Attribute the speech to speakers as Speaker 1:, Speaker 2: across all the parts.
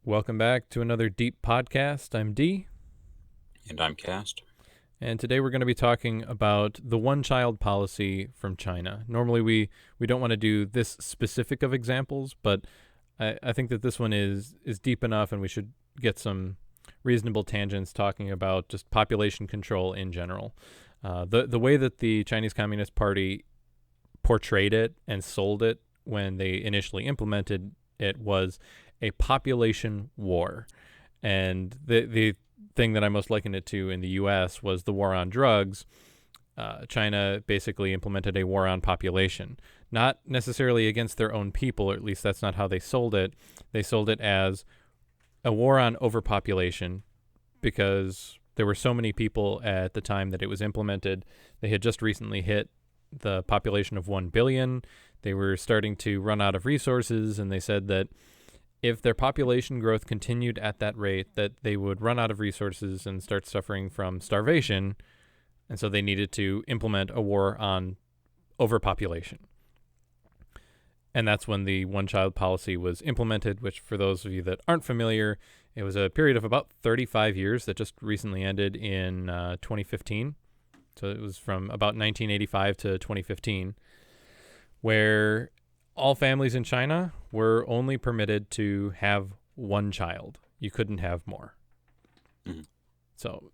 Speaker 1: Welcome back to another DEAP podcast. I'm D,
Speaker 2: And I'm Cast.
Speaker 1: and today we're going to be talking about the one-child policy from China. Normally we don't want to do this specific of examples, but I think that this one is deep enough, and we should get some reasonable tangents talking about just population control in general. The way that the Chinese Communist Party portrayed it and sold it when they initially implemented it was a population war. And the thing that I most likened it to in the U.S. was the war on drugs. China basically implemented a war on population, not necessarily against their own people, or at least that's not how they sold it. They sold it as a war on overpopulation because there were so many people at the time that it was implemented. They had just recently hit the population of 1 billion. They were starting to run out of resources, and they said that if their population growth continued at that rate, that they would run out of resources and start suffering from starvation. And so they needed to implement a war on overpopulation. And that's when the one-child policy was implemented, which for those of you that aren't familiar, it was a period of about 35 years that just recently ended in 2015. So it was from about 1985 to 2015, where all families in China were only permitted to have one child. You couldn't have more.
Speaker 2: Mm-hmm.
Speaker 1: So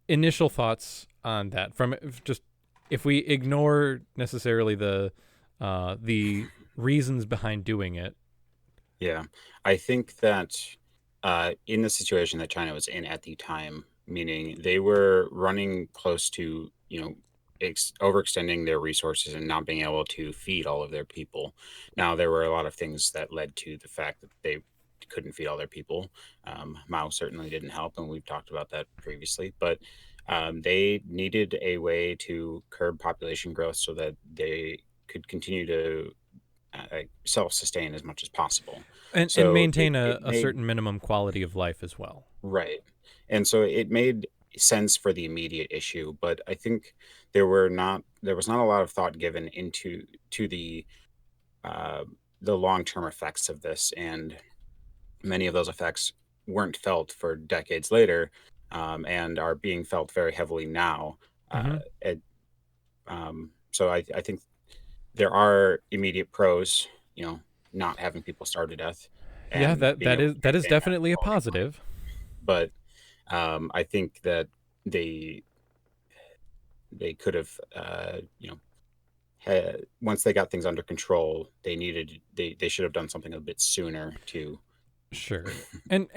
Speaker 1: initial thoughts on that, from just if we ignore necessarily the reasons behind doing it.
Speaker 2: Yeah, I think that in the situation that China was in at the time, meaning they were running close to, overextending their resources and not being able to feed all of their people. Now, there were a lot of things that led to the fact that they couldn't feed all their people. Mao certainly didn't help, and we've talked about that previously, but they needed a way to curb population growth so that they could continue to self-sustain as much as possible.
Speaker 1: And
Speaker 2: So
Speaker 1: maintain a
Speaker 2: it made
Speaker 1: certain minimum quality of life as well.
Speaker 2: right, and so it made sense for the immediate issue. But I think there was not a lot of thought given to uh, the long-term effects of this, and many of those effects weren't felt for decades later, and are being felt very heavily now.
Speaker 1: Mm-hmm.
Speaker 2: Uh, it, so I think there are immediate pros, you know, not having people starve to death
Speaker 1: Yeah,
Speaker 2: and
Speaker 1: that
Speaker 2: being
Speaker 1: that
Speaker 2: able
Speaker 1: is
Speaker 2: to
Speaker 1: that is
Speaker 2: maintain that
Speaker 1: definitely a
Speaker 2: quality of life.
Speaker 1: positive.
Speaker 2: But I think that they they could have, once they got things under control, they should have done something a bit sooner to.
Speaker 1: Sure. And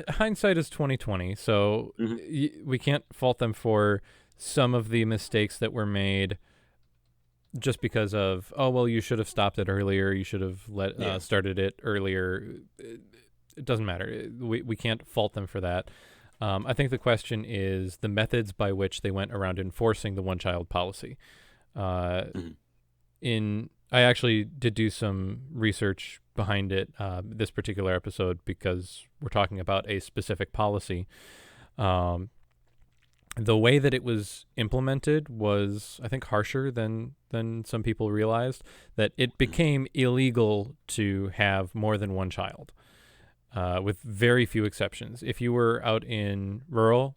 Speaker 1: hindsight is 2020, so
Speaker 2: Mhm.
Speaker 1: we can't fault them for some of the mistakes that were made just because of, oh well, you should have stopped it earlier, you should have
Speaker 2: Yeah.
Speaker 1: started it earlier. It doesn't matter. We can't fault them for that. I think the question is the methods by which they went around enforcing the one-child policy. Uh,
Speaker 2: Mhm.
Speaker 1: I actually did do some research behind it, this particular episode, because we're talking about a specific policy. Um, the way that it was implemented was, I think, harsher than some people realized. That it
Speaker 2: Mhm.
Speaker 1: became illegal to have more than one child, with very few exceptions. If you were out in rural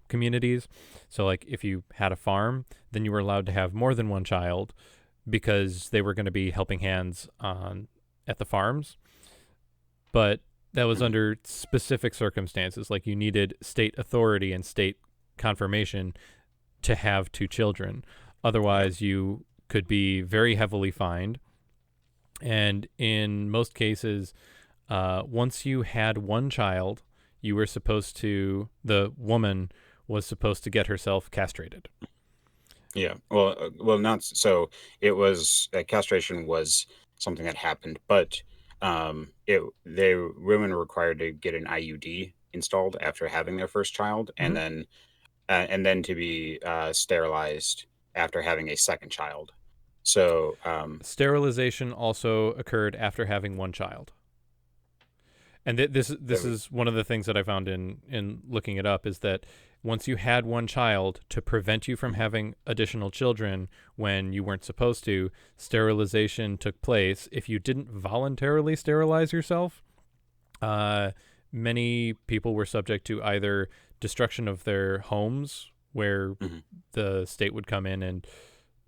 Speaker 1: communities, so like if you had a farm, then you were allowed to have more than one child because they were going to be helping hands on at the farms. But that was
Speaker 2: Mhm.
Speaker 1: under specific circumstances, like you needed state authority and state confirmation to have two children.
Speaker 2: Yeah.
Speaker 1: Otherwise, you could be very heavily fined. And in most cases, once you had one child, the woman was supposed to get herself castrated.
Speaker 2: Yeah. Well, not so. It was castration was something that happened, but women were required to get an IUD installed after having their first child,
Speaker 1: Mm-hmm.
Speaker 2: and then to be sterilized after having a second child. So
Speaker 1: Sterilization also occurred after having one child. And this
Speaker 2: the-
Speaker 1: is one of the things that I found in looking it up, is that once you had one child, to prevent you from
Speaker 2: mhm,
Speaker 1: having additional children when you weren't supposed to, sterilization took place. If you didn't voluntarily sterilize yourself, Uh, Many people were subject to either destruction of their homes, where
Speaker 2: Hmm.
Speaker 1: the state would come in and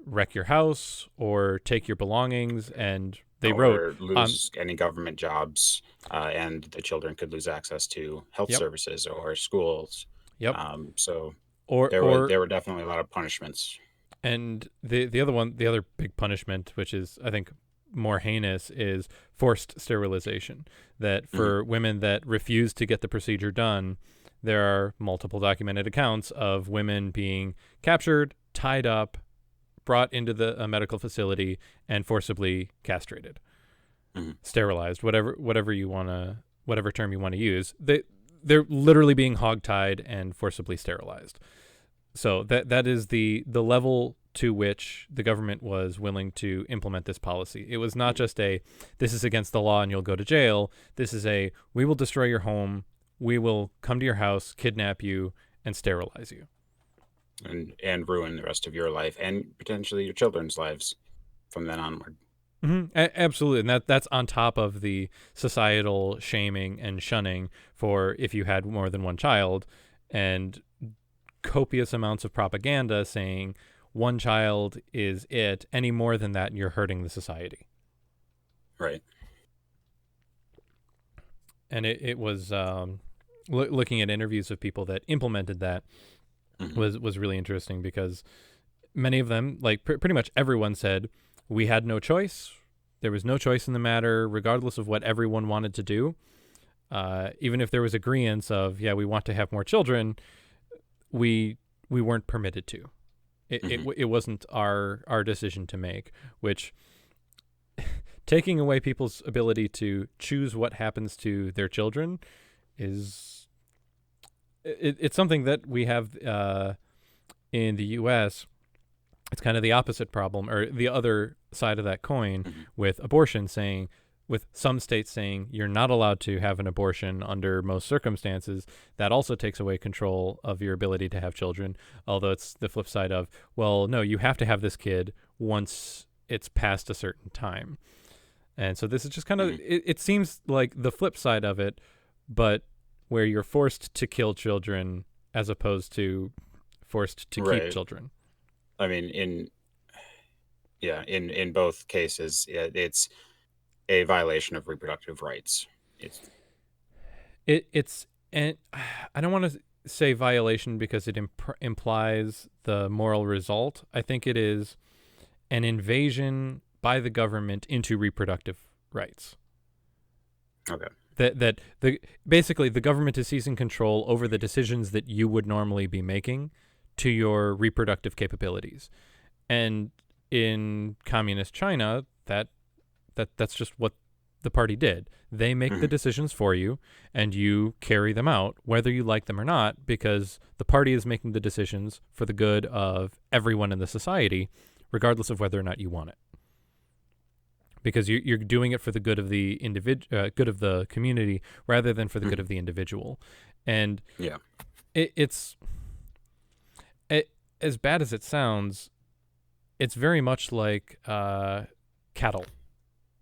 Speaker 1: wreck your house or take your belongings. And they wrote
Speaker 2: Or
Speaker 1: on,
Speaker 2: lose any government jobs, and the children could lose access to health
Speaker 1: yep,
Speaker 2: services or schools.
Speaker 1: yep,
Speaker 2: So
Speaker 1: or
Speaker 2: there were definitely a lot of punishments.
Speaker 1: and the other one, the other big punishment, which is I think more heinous, is forced sterilization. That
Speaker 2: Hmm.
Speaker 1: for women that refuse to get the procedure done, there are multiple documented accounts of women being captured, tied up, brought into a medical facility, and forcibly castrated,
Speaker 2: Hmm.
Speaker 1: sterilized, whatever term you want to use. They're literally being hogtied and forcibly sterilized. So that is the level to which the government was willing to implement this policy. It was not just a this is against the law and you'll go to jail. This is a we will destroy your home, we will come to your house, kidnap you, and sterilize you.
Speaker 2: And ruin the rest of your life and potentially your children's lives from then onward.
Speaker 1: Absolutely, and that's on top of the societal shaming and shunning for if you had more than one child, and copious amounts of propaganda saying one child is it. Any more than that, you're hurting the society.
Speaker 2: Right.
Speaker 1: And it was looking at interviews of people that implemented that
Speaker 2: Hmm.
Speaker 1: was really interesting, because many of them, like pretty much everyone, said we had no choice. There was no choice in the matter, regardless of what everyone wanted to do. Even if there was agreement of yeah, we want to have more children, we weren't permitted to.
Speaker 2: Hmm.
Speaker 1: It wasn't our decision to make, which taking away people's ability to choose what happens to their children is it's something that we have in the U.S. It's kind of the opposite problem, or the other side of that coin,
Speaker 2: Hmm.
Speaker 1: with abortion, saying with some states saying you're not allowed to have an abortion under most circumstances. That also takes away control of your ability to have children, although it's the flip side of, well, no, you have to have this kid once it's past a certain time. And so this is just kind of,
Speaker 2: Hmm.
Speaker 1: it seems like the flip side of it, but where you're forced to kill children as opposed to forced to keep
Speaker 2: Right.
Speaker 1: children.
Speaker 2: I mean, in both cases, it's a violation of reproductive rights. It's
Speaker 1: It's, and I don't want to say violation because it implies the moral result. I think it is an invasion by the government into reproductive rights.
Speaker 2: okay.
Speaker 1: That the basically the government is seizing control over the decisions that you would normally be making to your reproductive capabilities. And in communist China, that's just what the party did. They make the
Speaker 2: Hmm.
Speaker 1: decisions for you, and you carry them out, whether you like them or not, because the party is making the decisions for the good of everyone in the society, regardless of whether or not you want it. Because you're doing it for the good of the good of the community, rather than for the good
Speaker 2: Hmm.
Speaker 1: of the individual. And
Speaker 2: Yeah.
Speaker 1: it's it, as bad as it sounds, it's very much like cattle,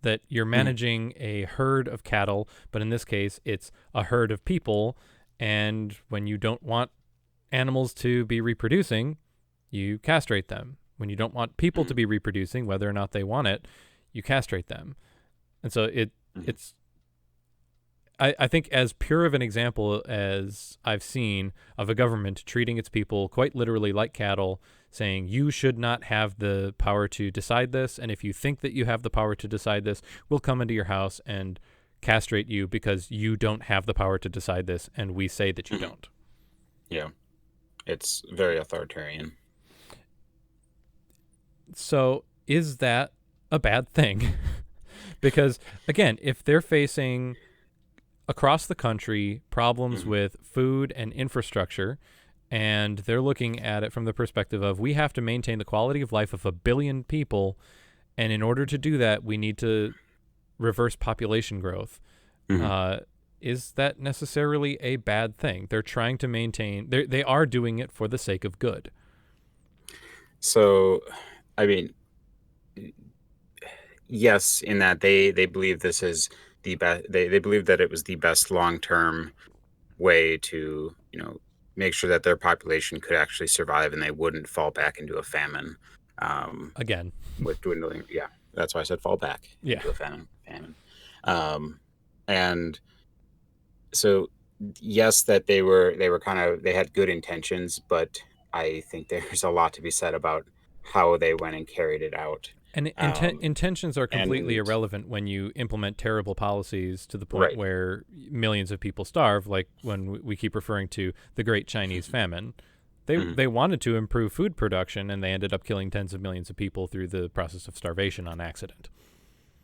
Speaker 1: that you're
Speaker 2: Hmm.
Speaker 1: managing a herd of cattle, but in this case, it's a herd of people. And when you don't want animals to be reproducing, you castrate them. When you don't want people
Speaker 2: Hmm.
Speaker 1: to be reproducing, whether or not they want it, you castrate them. And so
Speaker 2: Hmm.
Speaker 1: it's I think as pure of an example as I've seen of a government treating its people quite literally like cattle, saying you should not have the power to decide this, and if you think that you have the power to decide this, we'll come into your house and castrate you because you don't have the power to decide this, and we say that you
Speaker 2: Hmm.
Speaker 1: don't.
Speaker 2: Yeah. It's very authoritarian.
Speaker 1: So is that a bad thing? Because again, if they're facing across the country problems
Speaker 2: Hmm.
Speaker 1: with food and infrastructure, and they're looking at it from the perspective of we have to maintain the quality of life of a billion people, and in order to do that we need to reverse population growth.
Speaker 2: Hmm.
Speaker 1: uh, is that necessarily a bad thing? They're trying to maintain, they are doing it for the sake of good.
Speaker 2: So, I mean, yes, in that they believe this is the best. They believed that it was the best long-term way to, make sure that their population could actually survive and they wouldn't fall back into a famine. Um,
Speaker 1: Again.
Speaker 2: with dwindling, yeah, that's why I said fall back
Speaker 1: Yeah.
Speaker 2: into a famine. Um, and so yes, that they were kind of they had good intentions, but I think there's a lot to be said about how they went and carried it out.
Speaker 1: And
Speaker 2: Um,
Speaker 1: intentions are completely
Speaker 2: and
Speaker 1: irrelevant when you implement terrible policies to the point
Speaker 2: right.
Speaker 1: where millions of people starve, like when we keep referring to the Great Chinese Famine.
Speaker 2: Mhm.
Speaker 1: They wanted to improve food production, and they ended up killing tens of millions of people through the process of starvation on accident.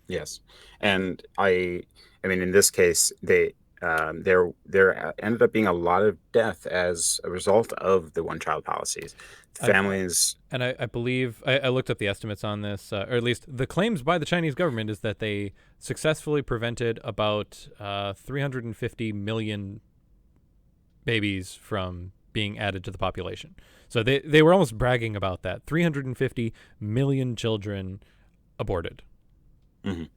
Speaker 2: Yes, and I mean, in this case, there ended up being a lot of death as a result of the one-child policies.
Speaker 1: I've
Speaker 2: Families.
Speaker 1: and I believe I looked up the estimates on this, or at least the claims by the Chinese government is that they successfully prevented about 350 million babies from being added to the population. So they were almost bragging about that. 350 million children aborted,
Speaker 2: Mhm.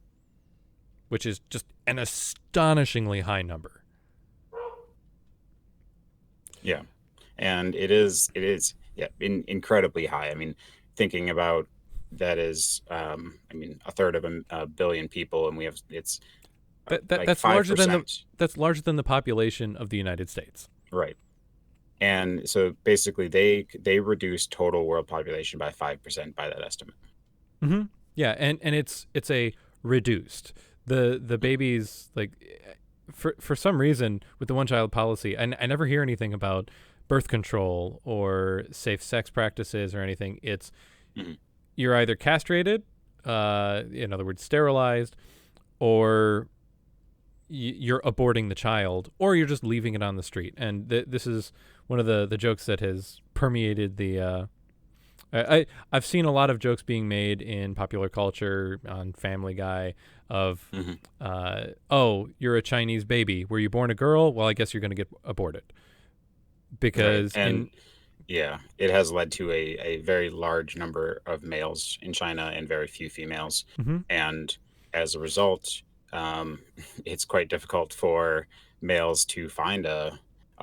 Speaker 1: which is just an astonishingly high number.
Speaker 2: Yeah, and it is yeah, incredibly high. I mean, thinking about that is, I mean, a third of a billion people, and we have it's like
Speaker 1: That's
Speaker 2: five
Speaker 1: larger than
Speaker 2: percent,
Speaker 1: the population of the United States.
Speaker 2: right? And so basically, they reduced total world population by 5% by that estimate.
Speaker 1: Mm-hmm. Yeah, and it's a reduced. The babies, like, for some reason with the one child policy, I never hear anything about birth control or safe sex practices or anything. It's
Speaker 2: Mhm.
Speaker 1: you're either castrated, in other words, sterilized, or you're aborting the child, or you're just leaving it on the street. And this is one of the jokes that has permeated the. I've seen a lot of jokes being made in popular culture on Family Guy of,
Speaker 2: Mhm.
Speaker 1: oh, you're a Chinese baby. Were you born a girl? Well, I guess you're going to get aborted
Speaker 2: Right,
Speaker 1: because
Speaker 2: and
Speaker 1: in.
Speaker 2: yeah, it has led to a very large number of males in China and very few females.
Speaker 1: Mhm.
Speaker 2: And as a result, it's quite difficult for males to find a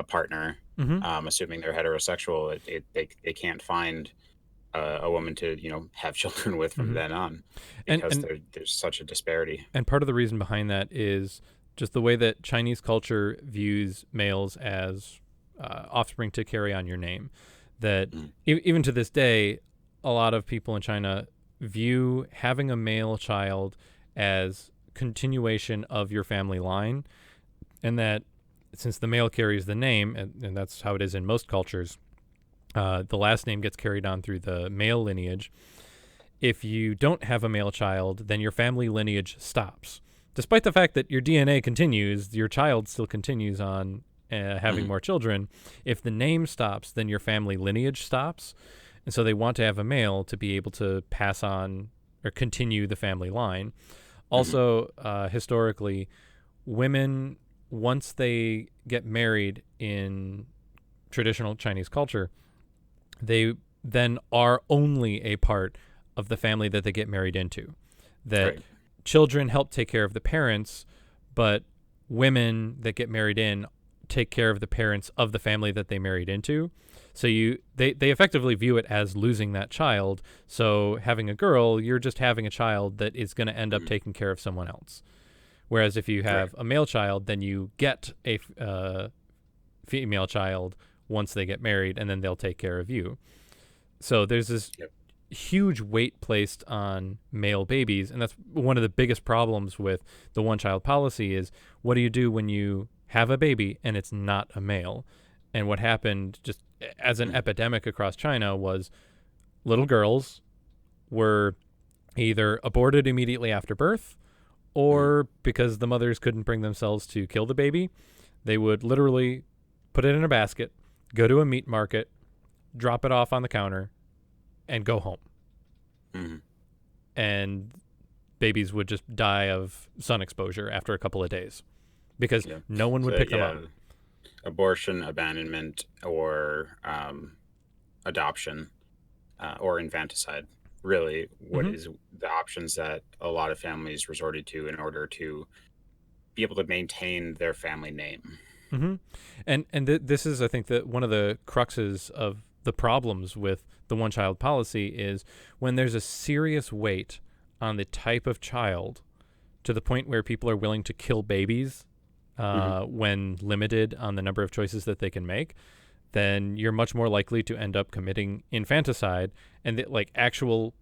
Speaker 2: partner,
Speaker 1: Mhm.
Speaker 2: assuming they're heterosexual. They can't find a woman to, have children with from
Speaker 1: Mhm.
Speaker 2: then on
Speaker 1: And
Speaker 2: because
Speaker 1: and
Speaker 2: there's such a disparity.
Speaker 1: and part of the reason behind that is just the way that Chinese culture views males as offspring to carry on your name. That
Speaker 2: Mm,
Speaker 1: even to this day, a lot of people in China view having a male child as continuation of your family line, and that since the male carries the name, and that's how it is in most cultures, the last name gets carried on through the male lineage. If you don't have a male child, then your family lineage stops. Despite the fact that your DNA continues, your child still continues on having
Speaker 2: mhm,
Speaker 1: more children. If the name stops, then your family lineage stops. And so they want to have a male to be able to pass on or continue the family line.
Speaker 2: mhm,
Speaker 1: Also, historically, women, once they get married in traditional Chinese culture, they then are only a part of the family that they get married into. That
Speaker 2: right.
Speaker 1: children help take care of the parents, but women that get married in take care of the parents of the family that they married into. So they effectively view it as losing that child. So having a girl, you're just having a child that is going to end up
Speaker 2: Mhm,
Speaker 1: taking care of someone else. Whereas if you
Speaker 2: right.
Speaker 1: have a male child, then you get a female child once they get married, and then they'll take care of you. So there's this
Speaker 2: Yep.
Speaker 1: huge weight placed on male babies, and that's one of the biggest problems with the one child policy is what do you do when you have a baby and it's not a male? And what happened just as an
Speaker 2: Mhm,
Speaker 1: epidemic across China was little girls were either aborted immediately after birth,
Speaker 2: mhm,
Speaker 1: or because the mothers couldn't bring themselves to kill the baby, they would literally put it in a basket, go to a meat market, drop it off on the counter, and go home.
Speaker 2: mhm.
Speaker 1: And babies would just die of sun exposure after a couple of days because
Speaker 2: Yeah.
Speaker 1: no one would
Speaker 2: So
Speaker 1: pick them up.
Speaker 2: yeah, abortion, abandonment, or adoption, or infanticide. Really, what
Speaker 1: Mm-hmm.
Speaker 2: is the options that a lot of families resorted to in order to be able to maintain their family name.
Speaker 1: Mm-hmm. This is, I think, that one of the cruxes of the problems with the one-child policy is when there's a serious weight on the type of child to the point where people are willing to kill babies
Speaker 2: Hmm.
Speaker 1: when limited on the number of choices that they can make, then you're much more likely to end up committing infanticide and like actual,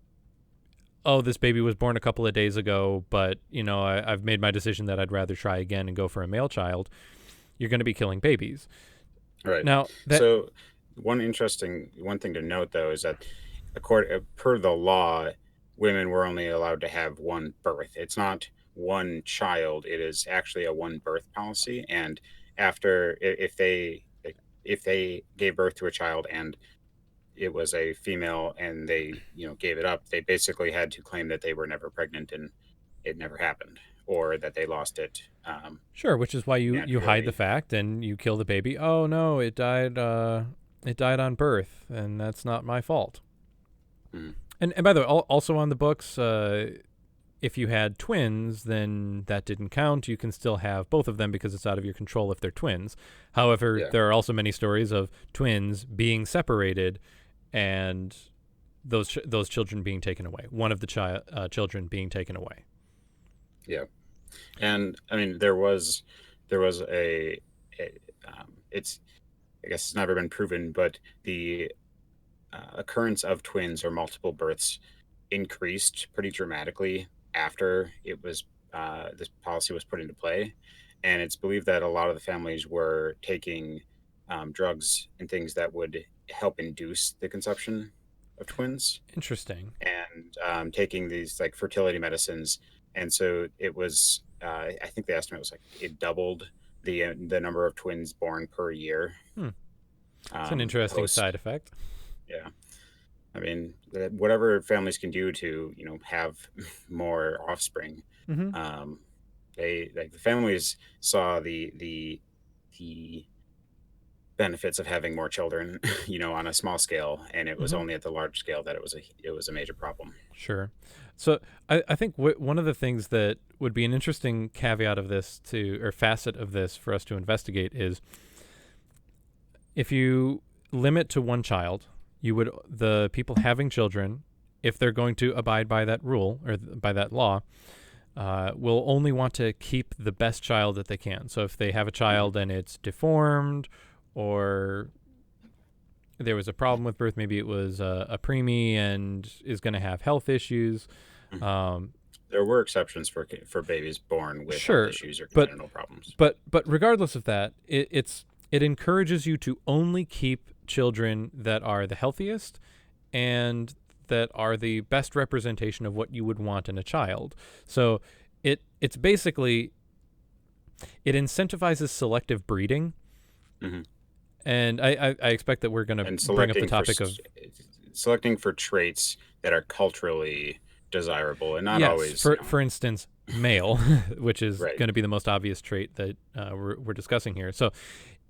Speaker 1: oh, this baby was born a couple of days ago, but I've made my decision that I'd rather try again and go for a male child. You're going to be killing babies.
Speaker 2: Right.
Speaker 1: Now that
Speaker 2: So one thing to note though is that per the law, women were only allowed to have one birth. It's not one child. It is actually a one birth policy. And after if they gave birth to a child and it was a female and they gave it up, they basically had to claim that they were never pregnant and it never happened, or that they lost it
Speaker 1: sure, which is why you hide the
Speaker 2: naturally.
Speaker 1: fact and you kill the baby. Oh no, it died. It died on birth, and that's not my fault.
Speaker 2: Mhm.
Speaker 1: And by the way, also on the books, if you had twins, then that didn't count. You can still have both of them because it's out of your control if they're twins. However,
Speaker 2: Yeah.
Speaker 1: there are also many stories of twins being separated and those children being taken away. One of the children being taken away.
Speaker 2: Yeah. And I mean, there was a it's I guess it's never been proven, but the occurrence of twins or multiple births increased pretty dramatically after this policy was put into play, and it's believed that a lot of the families were taking drugs and things that would help induce the conception of twins,
Speaker 1: Interesting.
Speaker 2: and taking these like fertility medicines. And so it was, I think the estimate was like it doubled the number of twins born per year.
Speaker 1: Hmm. It's an interesting
Speaker 2: Post,
Speaker 1: side effect.
Speaker 2: yeah. I mean, whatever families can do to have more offspring,
Speaker 1: Mm-hmm.
Speaker 2: um, they like the families saw the benefits of having more children, on a small scale, and it was
Speaker 1: Mm-hmm.
Speaker 2: only at the large scale that it was a major problem.
Speaker 1: Sure. So I think one of the things that would be an interesting caveat of this or facet of this for us to investigate is if you limit to one child, the people having children, if they're going to abide by that rule or by that law, will only want to keep the best child that they can. So if they have a
Speaker 2: Hmm.
Speaker 1: child and it's deformed, or there was a problem with birth, maybe it was a preemie and is going to have health issues.
Speaker 2: Hmm.
Speaker 1: Um,
Speaker 2: There were exceptions for babies born with health
Speaker 1: sure,
Speaker 2: issues or
Speaker 1: but
Speaker 2: congenital problems.
Speaker 1: but regardless of that, it encourages you to only keep children that are the healthiest and that are the best representation of what you would want in a child. So it's basically it incentivizes selective breeding,
Speaker 2: Hmm.
Speaker 1: and I expect that we're going to
Speaker 2: And
Speaker 1: bring up the topic of
Speaker 2: selecting for traits that are culturally desirable and not
Speaker 1: yes,
Speaker 2: always,
Speaker 1: for instance, male, which is
Speaker 2: right.
Speaker 1: going to be the most obvious trait that we're discussing here. So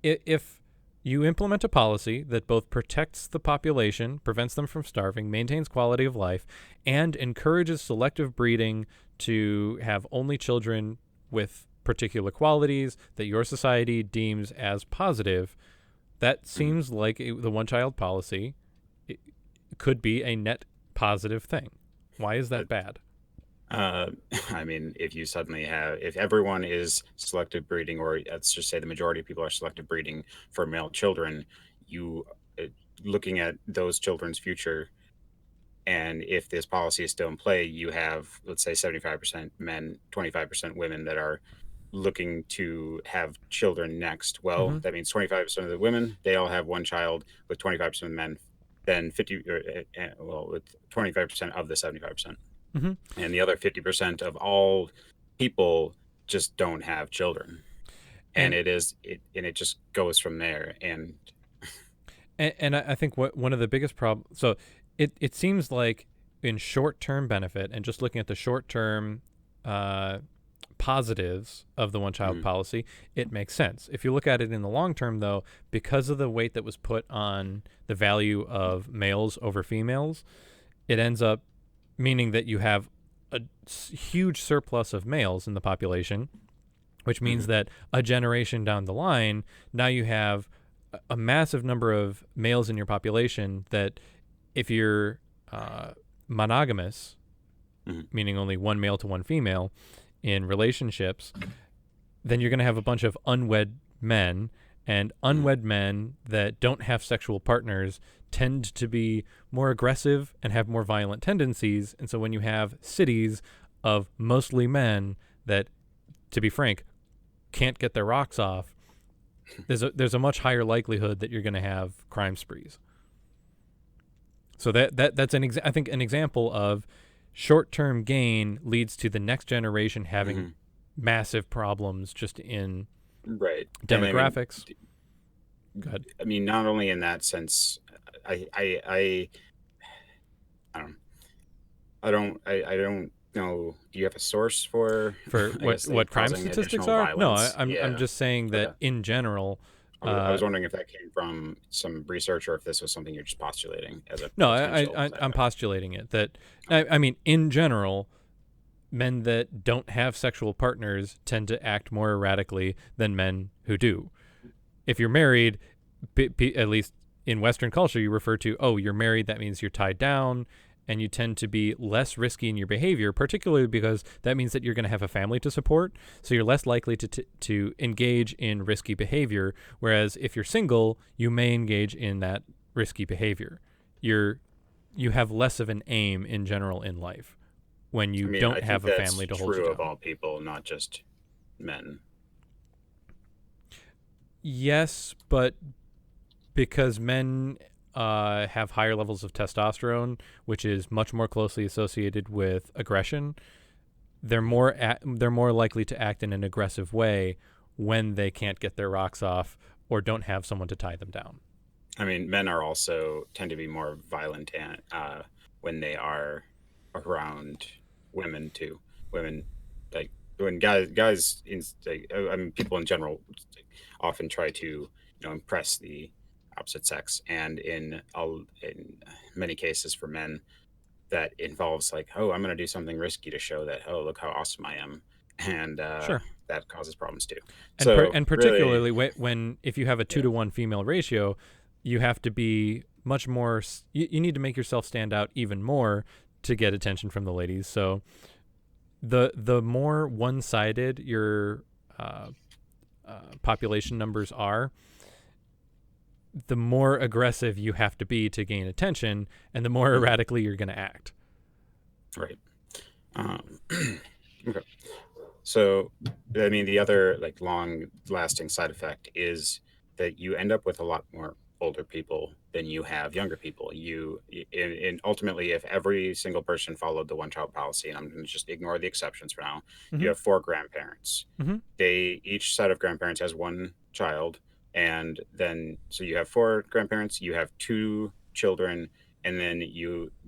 Speaker 1: if you implement a policy that both protects the population, prevents them from starving, maintains quality of life, and encourages selective breeding to have only children with particular qualities that your society deems as positive, that
Speaker 2: Mhm.
Speaker 1: seems like the one child policy could be a net positive thing. Why is that bad?
Speaker 2: Uh, I mean, if everyone is selective breeding, or let's just say the majority of people are selective breeding for male children, you uh, looking at those children's future, and if this policy is still in play, you have, let's say, 75% men, 25% women that are looking to have children next.
Speaker 1: Mm-hmm.
Speaker 2: Well, that means 25% of the women, they all have one child, with 25% of the men, then 50, well, with 25% of the 75%.
Speaker 1: Mm-hmm.
Speaker 2: And the other 50% of all people just don't have children. And
Speaker 1: And
Speaker 2: it just goes from there. And
Speaker 1: and I think one of the biggest problems. So it seems like in short term benefit and just looking at the short term uh, positives of the one child
Speaker 2: mm,
Speaker 1: policy, it makes sense. If you look at it in the long term, though, because of the weight that was put on the value of males over females, it ends up meaning that you have a huge surplus of males in the population, which means
Speaker 2: Hmm.
Speaker 1: that a generation down the line, now you have a massive number of males in your population that if you're uh, monogamous,
Speaker 2: Hmm.
Speaker 1: meaning only one male to one female in relationships, then you're going to have a bunch of unwed men, and
Speaker 2: Hmm.
Speaker 1: unwed men that don't have sexual partners tend to be more aggressive and have more violent tendencies. And so when you have cities of mostly men that, to be frank, can't get their rocks off, there's a much higher likelihood that you're going to have crime sprees. So that's I think an example of short-term gain leads to the next generation having
Speaker 2: Hmm.
Speaker 1: massive problems just in
Speaker 2: Right. And I mean,
Speaker 1: demographics. Go ahead.
Speaker 2: not only in that sense, I I don't I don't know. Do you have a source for,
Speaker 1: For
Speaker 2: I guess,
Speaker 1: what crime
Speaker 2: causing
Speaker 1: statistics
Speaker 2: additional
Speaker 1: are? No,
Speaker 2: violence?
Speaker 1: I'm
Speaker 2: Yeah.
Speaker 1: just saying that
Speaker 2: Okay.
Speaker 1: in general.
Speaker 2: I
Speaker 1: Uh,
Speaker 2: was wondering if that came from some research or if this was something you're just postulating as a
Speaker 1: no,
Speaker 2: potential side
Speaker 1: I'm
Speaker 2: effect.
Speaker 1: postulating it that
Speaker 2: Okay.
Speaker 1: I mean in general, men that don't have sexual partners tend to act more erratically than men who do. If you're married, at least in Western culture, you refer to, oh, you're married, that means you're tied down, and you tend to be less risky in your behavior, particularly because that means that you're going to have a family to support. So you're less likely to engage in risky behavior. Whereas if you're single, you may engage in that risky behavior. You're you have less of an aim in general in life when you
Speaker 2: I
Speaker 1: don't
Speaker 2: think
Speaker 1: have a
Speaker 2: that's
Speaker 1: family to hold you
Speaker 2: true of
Speaker 1: down.
Speaker 2: all people, not just men.
Speaker 1: Yes, but because men have higher levels of testosterone, which is much more closely associated with aggression,
Speaker 2: Mhm.
Speaker 1: they're more likely to act in an aggressive way when they can't get their rocks off or don't have someone to tie them down.
Speaker 2: Men are also tend to be more violent and when they are around women too. Women, like, when guys in like, people in general often try to impress the opposite sex, and in many cases for men that involves, like, oh, I'm going to do something risky to show that, oh, look how awesome I am, and
Speaker 1: Sure.
Speaker 2: that causes problems too.
Speaker 1: And
Speaker 2: So really,
Speaker 1: particularly when if you have a two
Speaker 2: yeah.
Speaker 1: to one female ratio, you have to be much more. You need to make yourself stand out even more to get attention from the ladies. So the more one sided your uh, population numbers are, the more aggressive you have to be to gain attention, and the more
Speaker 2: Mhm.
Speaker 1: erratically you're going to act.
Speaker 2: Right. Um, okay. So, the other, like, long-lasting side effect is that you end up with a lot more older people than you have younger people. And ultimately, if every single person followed the one-child policy, and I'm going to just ignore the exceptions for now, you
Speaker 1: Mm-hmm.
Speaker 2: have four grandparents.
Speaker 1: Mm-hmm.
Speaker 2: Each set of grandparents has one child, and then so you have four grandparents, you have two children, and then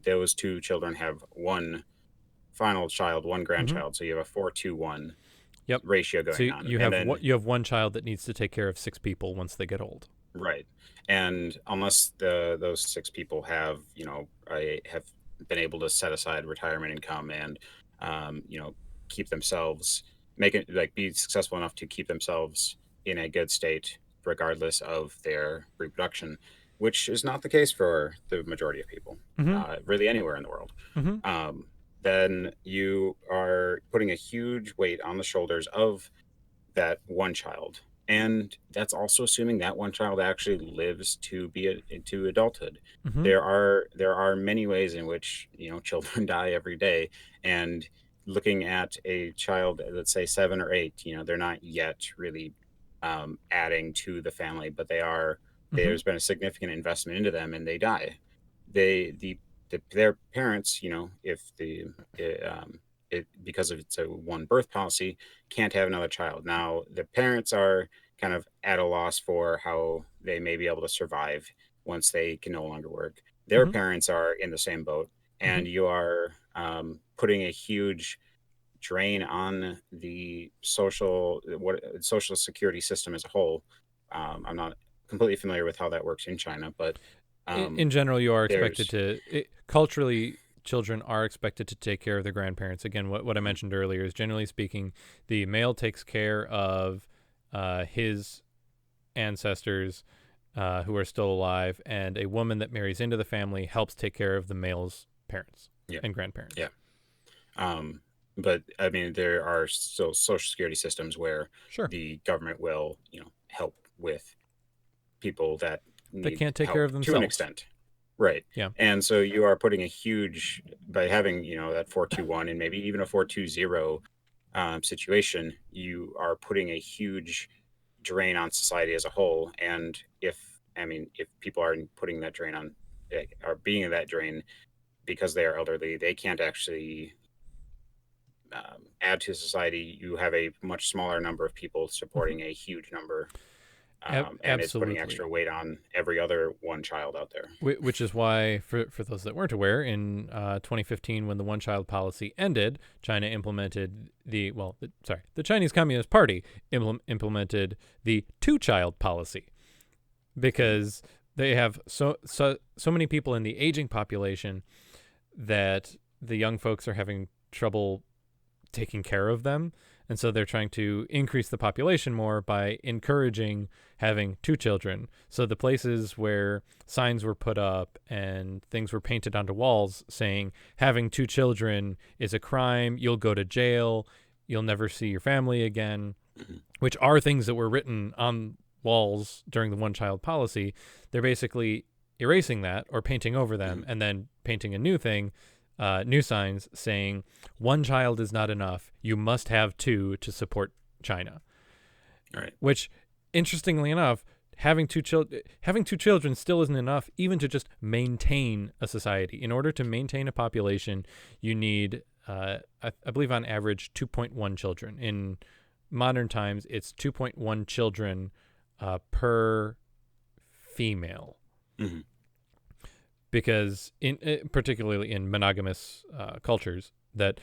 Speaker 2: those two children have one final child, one
Speaker 1: Mm-hmm.
Speaker 2: grandchild. So you have a 4-2-1
Speaker 1: Yep.
Speaker 2: ratio
Speaker 1: So
Speaker 2: going on.
Speaker 1: you
Speaker 2: And
Speaker 1: have
Speaker 2: then,
Speaker 1: you have one child that needs to take care of six people once they get old.
Speaker 2: right. And unless those six people have, have been able to set aside retirement income and, keep themselves, make it, like, be successful enough to keep themselves in a good state, regardless of their reproduction, which is not the case for the majority of people,
Speaker 1: Mm-hmm.
Speaker 2: really anywhere in the world.
Speaker 1: Mm-hmm.
Speaker 2: Um, then you are putting a huge weight on the shoulders of that one child. And that's also assuming that one child actually lives to be into adulthood.
Speaker 1: Mm-hmm.
Speaker 2: There are many ways in which children die every day, and looking at a child, let's say 7 or 8, they're not yet really adding to the family, but they are.
Speaker 1: Mm-hmm.
Speaker 2: There's been a significant investment into them, and they die. They their parents, if because of it's a one birth policy, can't have another child. Now, the parents are kind of at a loss for how they may be able to survive once they can no longer work. Their
Speaker 1: Mm-hmm.
Speaker 2: parents are in the same boat,
Speaker 1: Mm-hmm.
Speaker 2: and you are putting a huge drain on the social security system as a whole. I'm not completely familiar with how that works in China, but
Speaker 1: In general, you are expected
Speaker 2: there's
Speaker 1: to culturally. children are expected to take care of their grandparents. Again, what I mentioned earlier is, generally speaking, the male takes care of his ancestors who are still alive, and a woman that marries into the family helps take care of the male's parents
Speaker 2: Yeah.
Speaker 1: and grandparents.
Speaker 2: Yeah. Um, but I mean, there are still social security systems where
Speaker 1: Sure.
Speaker 2: the government will, help with people that
Speaker 1: They
Speaker 2: need
Speaker 1: can't take care
Speaker 2: help
Speaker 1: of
Speaker 2: to an
Speaker 1: themselves.
Speaker 2: extent. Right.
Speaker 1: Yeah.
Speaker 2: And so you are putting a huge, by having, that 421 and maybe even a 420 situation, you are putting a huge drain on society as a whole. And if people are putting that drain on, are being that drain because they are elderly, they can't actually add to society. You have a much smaller number of people
Speaker 1: Hmm.
Speaker 2: supporting a huge number, and it's putting
Speaker 1: Absolutely.
Speaker 2: extra weight on every other one child out there.
Speaker 1: Which is why, for those that weren't aware, in 2015, when the one child policy ended, China implemented the Chinese Communist Party implemented the two child policy, because they have so many people in the aging population that the young folks are having trouble taking care of them. And so they're trying to increase the population more by encouraging having two children. So the places where signs were put up and things were painted onto walls saying having two children is a crime, you'll go to jail, you'll never see your family again,
Speaker 2: Mhm.
Speaker 1: which are things that were written on walls during the one child policy, they're basically erasing that or painting over them
Speaker 2: Mhm.
Speaker 1: and then painting a new thing, new signs saying one child is not enough. You must have two to support China.
Speaker 2: All right.
Speaker 1: Which, interestingly enough, having two children still isn't enough, even to just maintain a society. In order to maintain a population, you need, I believe, on average, 2.1 children. In modern times, it's 2.1 children per female,
Speaker 2: Mm-hmm.
Speaker 1: because particularly in monogamous cultures, that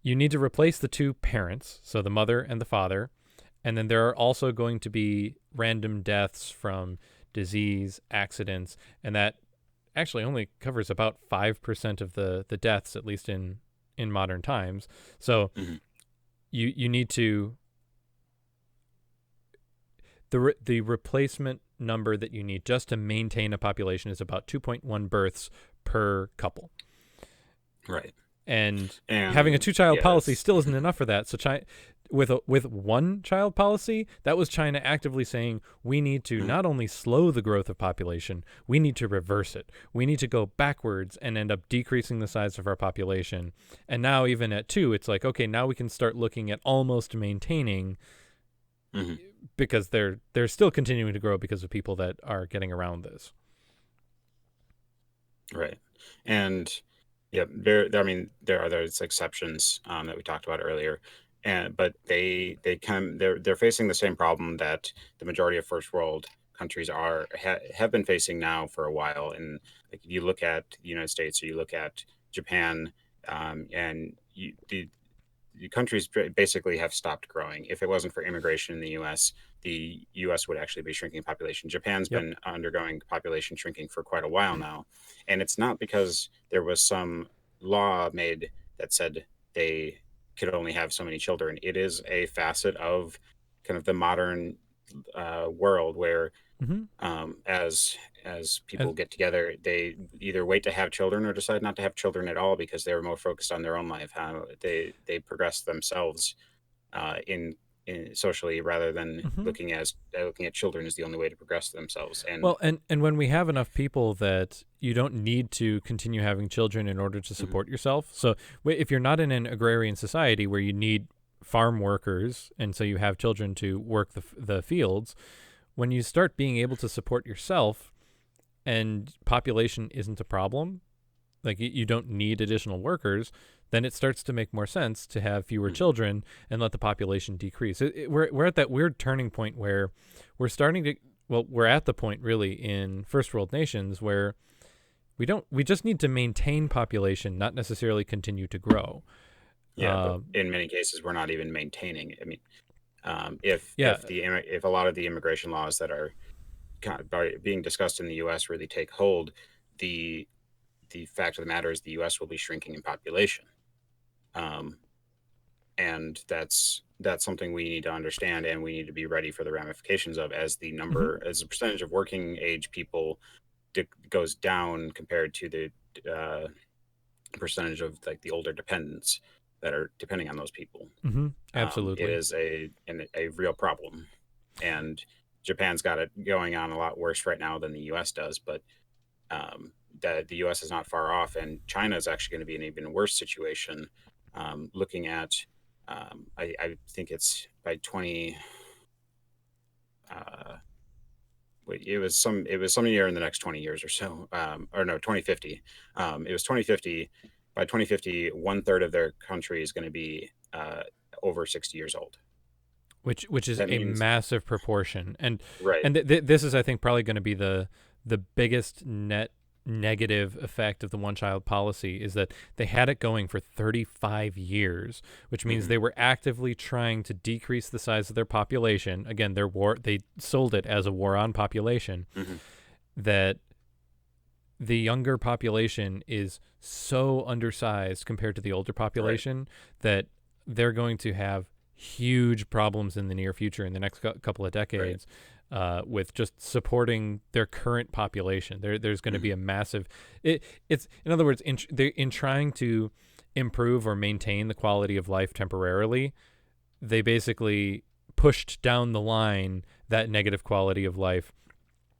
Speaker 1: you need to replace the two parents, so the mother and the father, and then there are also going to be random deaths from disease, accidents, and that actually only covers about 5% of the deaths, at least in modern times. So
Speaker 2: Mm-hmm.
Speaker 1: you need to, the replacement number that you need just to maintain a population is about 2.1 births per couple.
Speaker 2: Right.
Speaker 1: And having a
Speaker 2: And
Speaker 1: two-child
Speaker 2: yeah,
Speaker 1: policy
Speaker 2: that's
Speaker 1: still isn't enough for that. So with one child policy, that was China actively saying we need to
Speaker 2: mhm.
Speaker 1: not only slow the growth of population, we need to reverse it. We need to go backwards and end up decreasing the size of our population. And now even at two, it's like, okay, now we can start looking at almost maintaining,
Speaker 2: Mhm.
Speaker 1: because they're still continuing to grow because of people that are getting around this.
Speaker 2: Right. And yeah, I mean, there are those exceptions that we talked about earlier, and but they're facing the same problem that the majority of first world countries have been facing now for a while. And like if you look at the United States or you look at Japan, and the countries basically have stopped growing. If it wasn't for immigration in the U.S. would actually be shrinking in population. Japan's
Speaker 1: Yep.
Speaker 2: been undergoing population shrinking for quite a while now, and it's not because there was some law made that said they could only have so many children. It is a facet of kind of the modern world where
Speaker 1: Mm-hmm.
Speaker 2: as
Speaker 1: As
Speaker 2: people get together, they either wait to have children or decide not to have children at all because they were more focused on their own life, how they progress themselves in socially rather than
Speaker 1: mm-hmm.
Speaker 2: looking at children as the only way to progress themselves. And
Speaker 1: Well, and when we have enough people that you don't need to continue having children in order to
Speaker 2: mhm,
Speaker 1: support yourself. So if you're not in an agrarian society where you need farm workers, and so you have children to work the fields, when you start being able to support yourself and population isn't a problem, like you don't need additional workers, then it starts to make more sense to have fewer
Speaker 2: mhm,
Speaker 1: children and let the population decrease. We're at that weird turning point where we're starting to, well, we're at the point really in first world nations where we just need to maintain population, not necessarily continue to grow.
Speaker 2: yeah, but
Speaker 1: Um,
Speaker 2: in many cases we're not even maintaining it. I mean,
Speaker 1: yeah.
Speaker 2: if a lot of the immigration laws that are being discussed in the U.S. really take hold, the the fact of the matter is the U.S. will be shrinking in population. Um, and that's something we need to understand, and we need to be ready for the ramifications of, as the
Speaker 1: Hmm.
Speaker 2: number, as the percentage of working age people goes down compared to the uh, percentage of like the older dependents that are depending on those people.
Speaker 1: Hmm.
Speaker 2: It
Speaker 1: Absolutely.
Speaker 2: is a real problem, and Japan's got it going on a lot worse right now than the U.S. does, but the U.S. is not far off, and China is actually going to be an even worse situation. Looking at, I think it's by 20. Uh, it was some year in the next 20 years or so, or no, 2050. It was 2050. By 2050, 1/3 of their country is going to be over 60 years old.
Speaker 1: Which is
Speaker 2: That
Speaker 1: a
Speaker 2: means,
Speaker 1: massive proportion,
Speaker 2: right.
Speaker 1: and this is, I think, probably going to be the biggest net negative effect of the one child policy, is that they had it going for 35 years, which means
Speaker 2: Hmm.
Speaker 1: they were actively trying to decrease the size of their population. Again, they sold it as a war on population.
Speaker 2: Hmm.
Speaker 1: That the younger population is so undersized compared to the older
Speaker 2: Right.
Speaker 1: population that they're going to have huge problems in the near future, in the next couple of
Speaker 2: Right.
Speaker 1: decades, with just supporting their current population. There's going to be
Speaker 2: Hmm.
Speaker 1: a massive. It's, in other words, in trying to improve or maintain the quality of life temporarily, they basically pushed down the line that negative quality of life,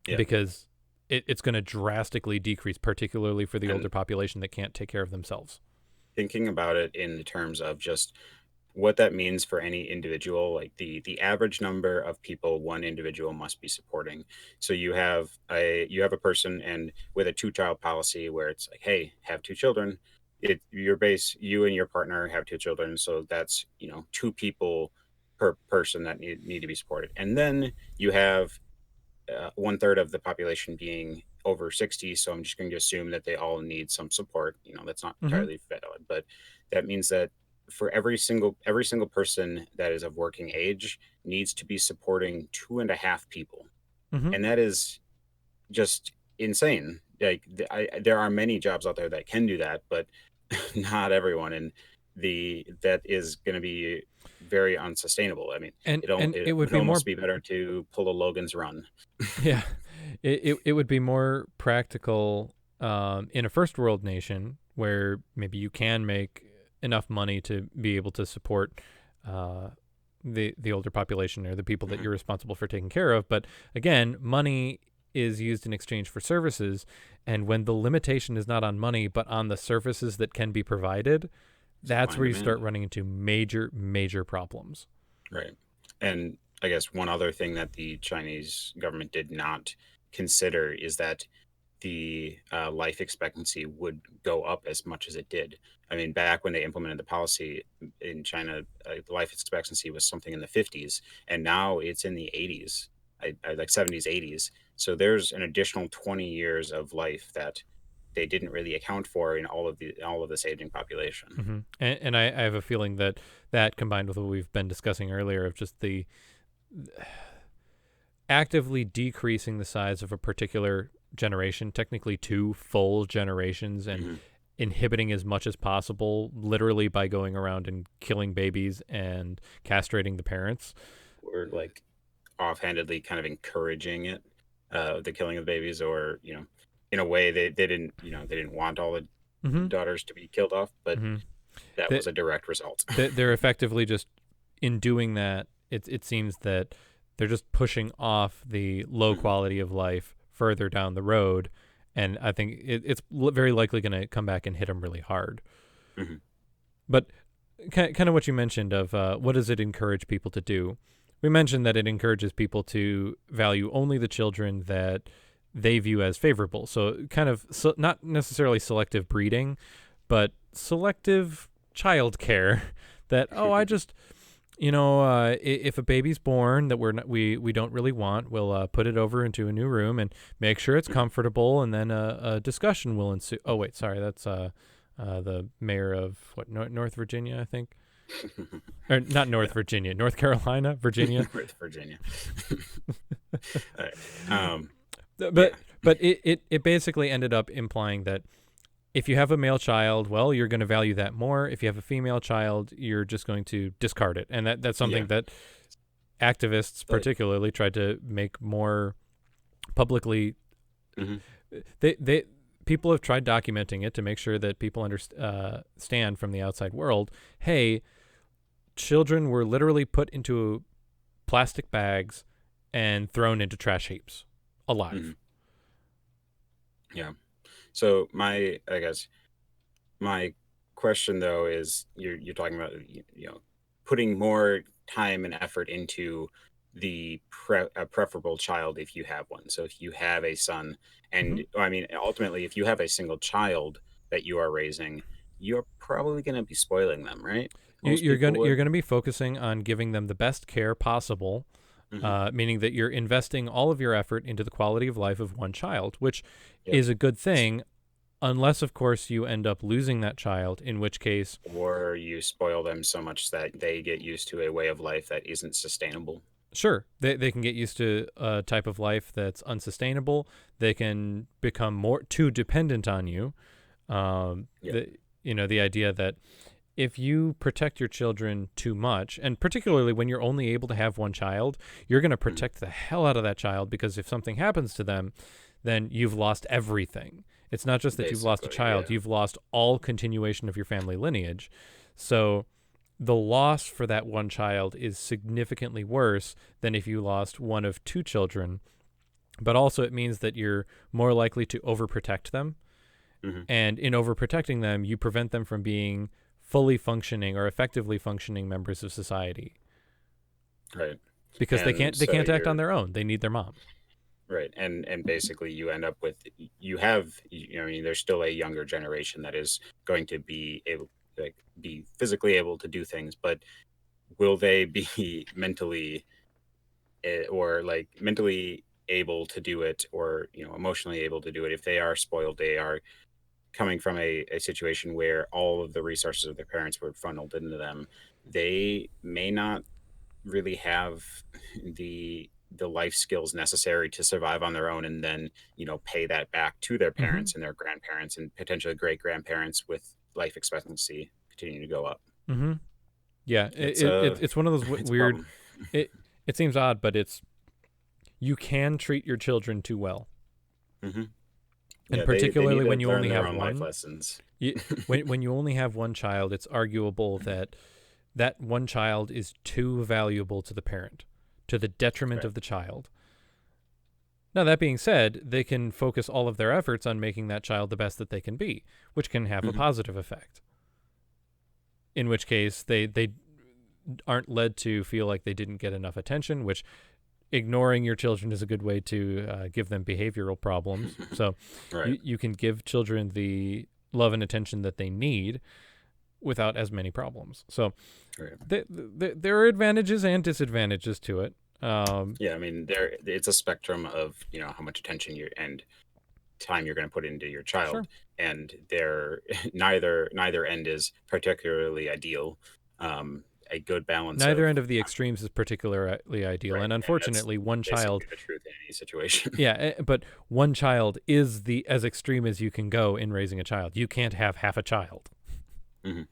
Speaker 2: Yeah.
Speaker 1: because it's going to drastically decrease, particularly for the older
Speaker 2: And
Speaker 1: population that can't take care of themselves.
Speaker 2: thinking about it in the terms of just what that means for any individual, like the average number of people one individual must be supporting. So you have a person, and with a two-child policy where it's like, hey, have two children. You and your partner have two children, so that's, two people per person that need to be supported. And then you have 1/3 of the population being over 60. So I'm just going to assume that they all need some support. That's not
Speaker 1: Mm-hmm.
Speaker 2: entirely valid, but that means that for every single person that is of working age needs to be supporting 2.5 people,
Speaker 1: Mm-hmm.
Speaker 2: and that is just insane. Like, there are many jobs out there that can do that, but not everyone, and that is going to be very unsustainable. I mean,
Speaker 1: And it
Speaker 2: it
Speaker 1: would
Speaker 2: would
Speaker 1: be more.
Speaker 2: almost be better to pull a Logan's Run.
Speaker 1: Yeah, it would be more practical, in a first world nation where maybe you can make enough money to be able to support, uh, the older population, or the people that
Speaker 2: Mhm.
Speaker 1: you're responsible for taking care of. But again, money is used in exchange for services, and when the limitation is not on money but on the services that can be provided,
Speaker 2: Supply
Speaker 1: that's
Speaker 2: and
Speaker 1: where you start
Speaker 2: demand.
Speaker 1: running into major problems.
Speaker 2: Right. And I guess one other thing that the Chinese government did not consider is that the life expectancy would go up as much as it did. I mean, back when they implemented the policy in China, the life expectancy was something in the 50s, and now it's in the 80s, like 70s, 80s. So there's an additional 20 years of life that they didn't really account for in all of this aging population.
Speaker 1: And I have a feeling that that, combined with what we've been discussing earlier, of just the actively decreasing the size of a particular generation, technically two full generations, and
Speaker 2: Hmm.
Speaker 1: inhibiting as much as possible, literally by going around and killing babies and castrating the parents.
Speaker 2: Or like offhandedly kind of encouraging it, the killing of babies, or in a way they didn't want all the
Speaker 1: Mm-hmm.
Speaker 2: daughters to be killed off, but
Speaker 1: Mm-hmm.
Speaker 2: that
Speaker 1: That
Speaker 2: was a direct result.
Speaker 1: they're effectively just, in doing that, it seems that they're just pushing off the low
Speaker 2: Hmm.
Speaker 1: quality of life further down the road, and I think it's very likely going to come back and hit them really hard.
Speaker 2: Hmm.
Speaker 1: But kind of what you mentioned of, what does it encourage people to do? We mentioned that it encourages people to value only the children that they view as favorable. So kind of, not necessarily selective breeding, but selective child care. That, oh, I just, if a baby's born that we don't really want, we'll, put it over into a new room and make sure it's comfortable, and then a discussion will ensue. Oh wait, sorry, that's the mayor of North Virginia, I think, or not North
Speaker 2: Yeah.
Speaker 1: Virginia, North Carolina, Virginia.
Speaker 2: North Virginia. All right.
Speaker 1: but
Speaker 2: Yeah.
Speaker 1: but it basically ended up implying that if you have a male child, well, you're going to value that more. If you have a female child, you're just going to discard it. And that's something
Speaker 2: Yeah.
Speaker 1: that activists
Speaker 2: But
Speaker 1: particularly tried to make more publicly.
Speaker 2: mhm.
Speaker 1: They people have tried documenting it to make sure that people understand from the outside world, hey, children were literally put into plastic bags and thrown into trash heaps alive.
Speaker 2: Mhm. Yeah. So I guess my question though is you're talking about putting more time and effort into the preferable child if you have one. So if you have a son,
Speaker 1: Mm-hmm.
Speaker 2: and I mean ultimately if you have a single child that you are raising, you're probably going to be spoiling them, right? Most people
Speaker 1: You're
Speaker 2: would.
Speaker 1: gonna be focusing on giving them the best care possible,
Speaker 2: Hmm.
Speaker 1: meaning that you're investing all of your effort into the quality of life of one child, which
Speaker 2: Yep.
Speaker 1: is a good thing, unless of course you end up losing that child, in which case,
Speaker 2: Or you spoil them so much that they get used to a way of life that isn't sustainable.
Speaker 1: sure, they can get used to a type of life that's unsustainable. They can become more too dependent on you.
Speaker 2: Yep.
Speaker 1: The idea that if you protect your children too much, and particularly when you're only able to have one child, you're going to
Speaker 2: Mhm.
Speaker 1: protect the hell out of that child, because if something happens to them, then you've lost everything. It's not just that you've lost a
Speaker 2: Basically,
Speaker 1: child,
Speaker 2: yeah.
Speaker 1: you've lost all continuation of your family lineage. So the loss for that one child is significantly worse than if you lost one of two children. But also, it means that you're more likely to overprotect them.
Speaker 2: Hmm.
Speaker 1: And in overprotecting them, you prevent them from being fully functioning or effectively functioning members of society,
Speaker 2: Right.
Speaker 1: because
Speaker 2: And
Speaker 1: they
Speaker 2: so
Speaker 1: can't act on
Speaker 2: you're
Speaker 1: their own. They need their mom.
Speaker 2: right. And basically you end up with you have I mean there's still a younger generation that is going to be able be physically able to do things, but will they be mentally or like mentally able to do it, or emotionally able to do it? If they are spoiled, they are coming from a situation where all of the resources of their parents were funneled into them, they may not really have the life skills necessary to survive on their own, and then pay that back to their
Speaker 1: Mm-hmm.
Speaker 2: parents and their grandparents and potentially great grandparents with life expectancy continuing to go up.
Speaker 1: Mm-hmm. Yeah,
Speaker 2: It's a
Speaker 1: it's one of those
Speaker 2: it's a
Speaker 1: weird.
Speaker 2: problem.
Speaker 1: It it seems odd, but it's you can treat your children too well,
Speaker 2: Hmm.
Speaker 1: and
Speaker 2: Yeah, they need
Speaker 1: particularly
Speaker 2: to
Speaker 1: when you
Speaker 2: learn
Speaker 1: only
Speaker 2: their
Speaker 1: have
Speaker 2: own life
Speaker 1: one.
Speaker 2: lessons.
Speaker 1: When you only have one child, it's arguable that that one child is too valuable to the parent, to the detriment
Speaker 2: Right.
Speaker 1: of the child. Now, that being said, they can focus all of their efforts on making that child the best that they can be, which can have a
Speaker 2: Hmm.
Speaker 1: positive effect. In which case, they aren't led to feel like they didn't get enough attention, which ignoring your children is a good way to give them behavioral problems. So
Speaker 2: Right.
Speaker 1: you can give children the love and attention that they need without as many problems. So
Speaker 2: Right.
Speaker 1: there are advantages and disadvantages to it.
Speaker 2: Yeah, I mean, there it's a spectrum of how much attention you and time you're going to put into your child,
Speaker 1: Sure.
Speaker 2: and there neither end is particularly ideal. A good balance
Speaker 1: Neither
Speaker 2: of
Speaker 1: end of the extremes is particularly ideal,
Speaker 2: right,
Speaker 1: and
Speaker 2: and that's
Speaker 1: unfortunately, one
Speaker 2: basically
Speaker 1: child,
Speaker 2: the truth in any situation.
Speaker 1: yeah, but one child is the as extreme as you can go in raising a child. You can't have half a child.
Speaker 2: Hmm.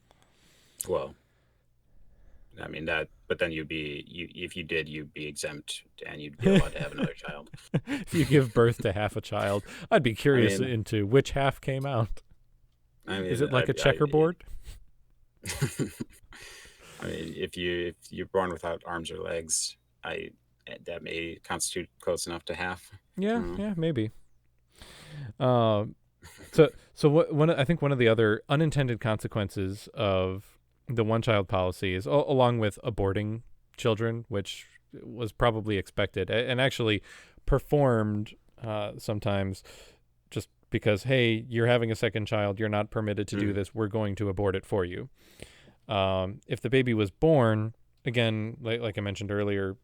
Speaker 2: Well, I mean that, but then if you did, you'd be exempt and you'd be allowed to have another child.
Speaker 1: If you give birth to half a child, I'd be
Speaker 2: I
Speaker 1: curious
Speaker 2: mean,
Speaker 1: into which half came out.
Speaker 2: I
Speaker 1: Is
Speaker 2: mean,
Speaker 1: it like a checkerboard?
Speaker 2: I mean, if you're born without arms or legs, I that may constitute close enough to half.
Speaker 1: Yeah,
Speaker 2: Mm.
Speaker 1: yeah, maybe. Um, so I think one of the other unintended consequences of the one child policy is along with aborting children, which was probably expected and actually performed sometimes, just because, hey, you're having a second child, you're not permitted to do
Speaker 2: Mm.
Speaker 1: this, we're going to abort it for you. If the baby was born, again, like I mentioned earlier,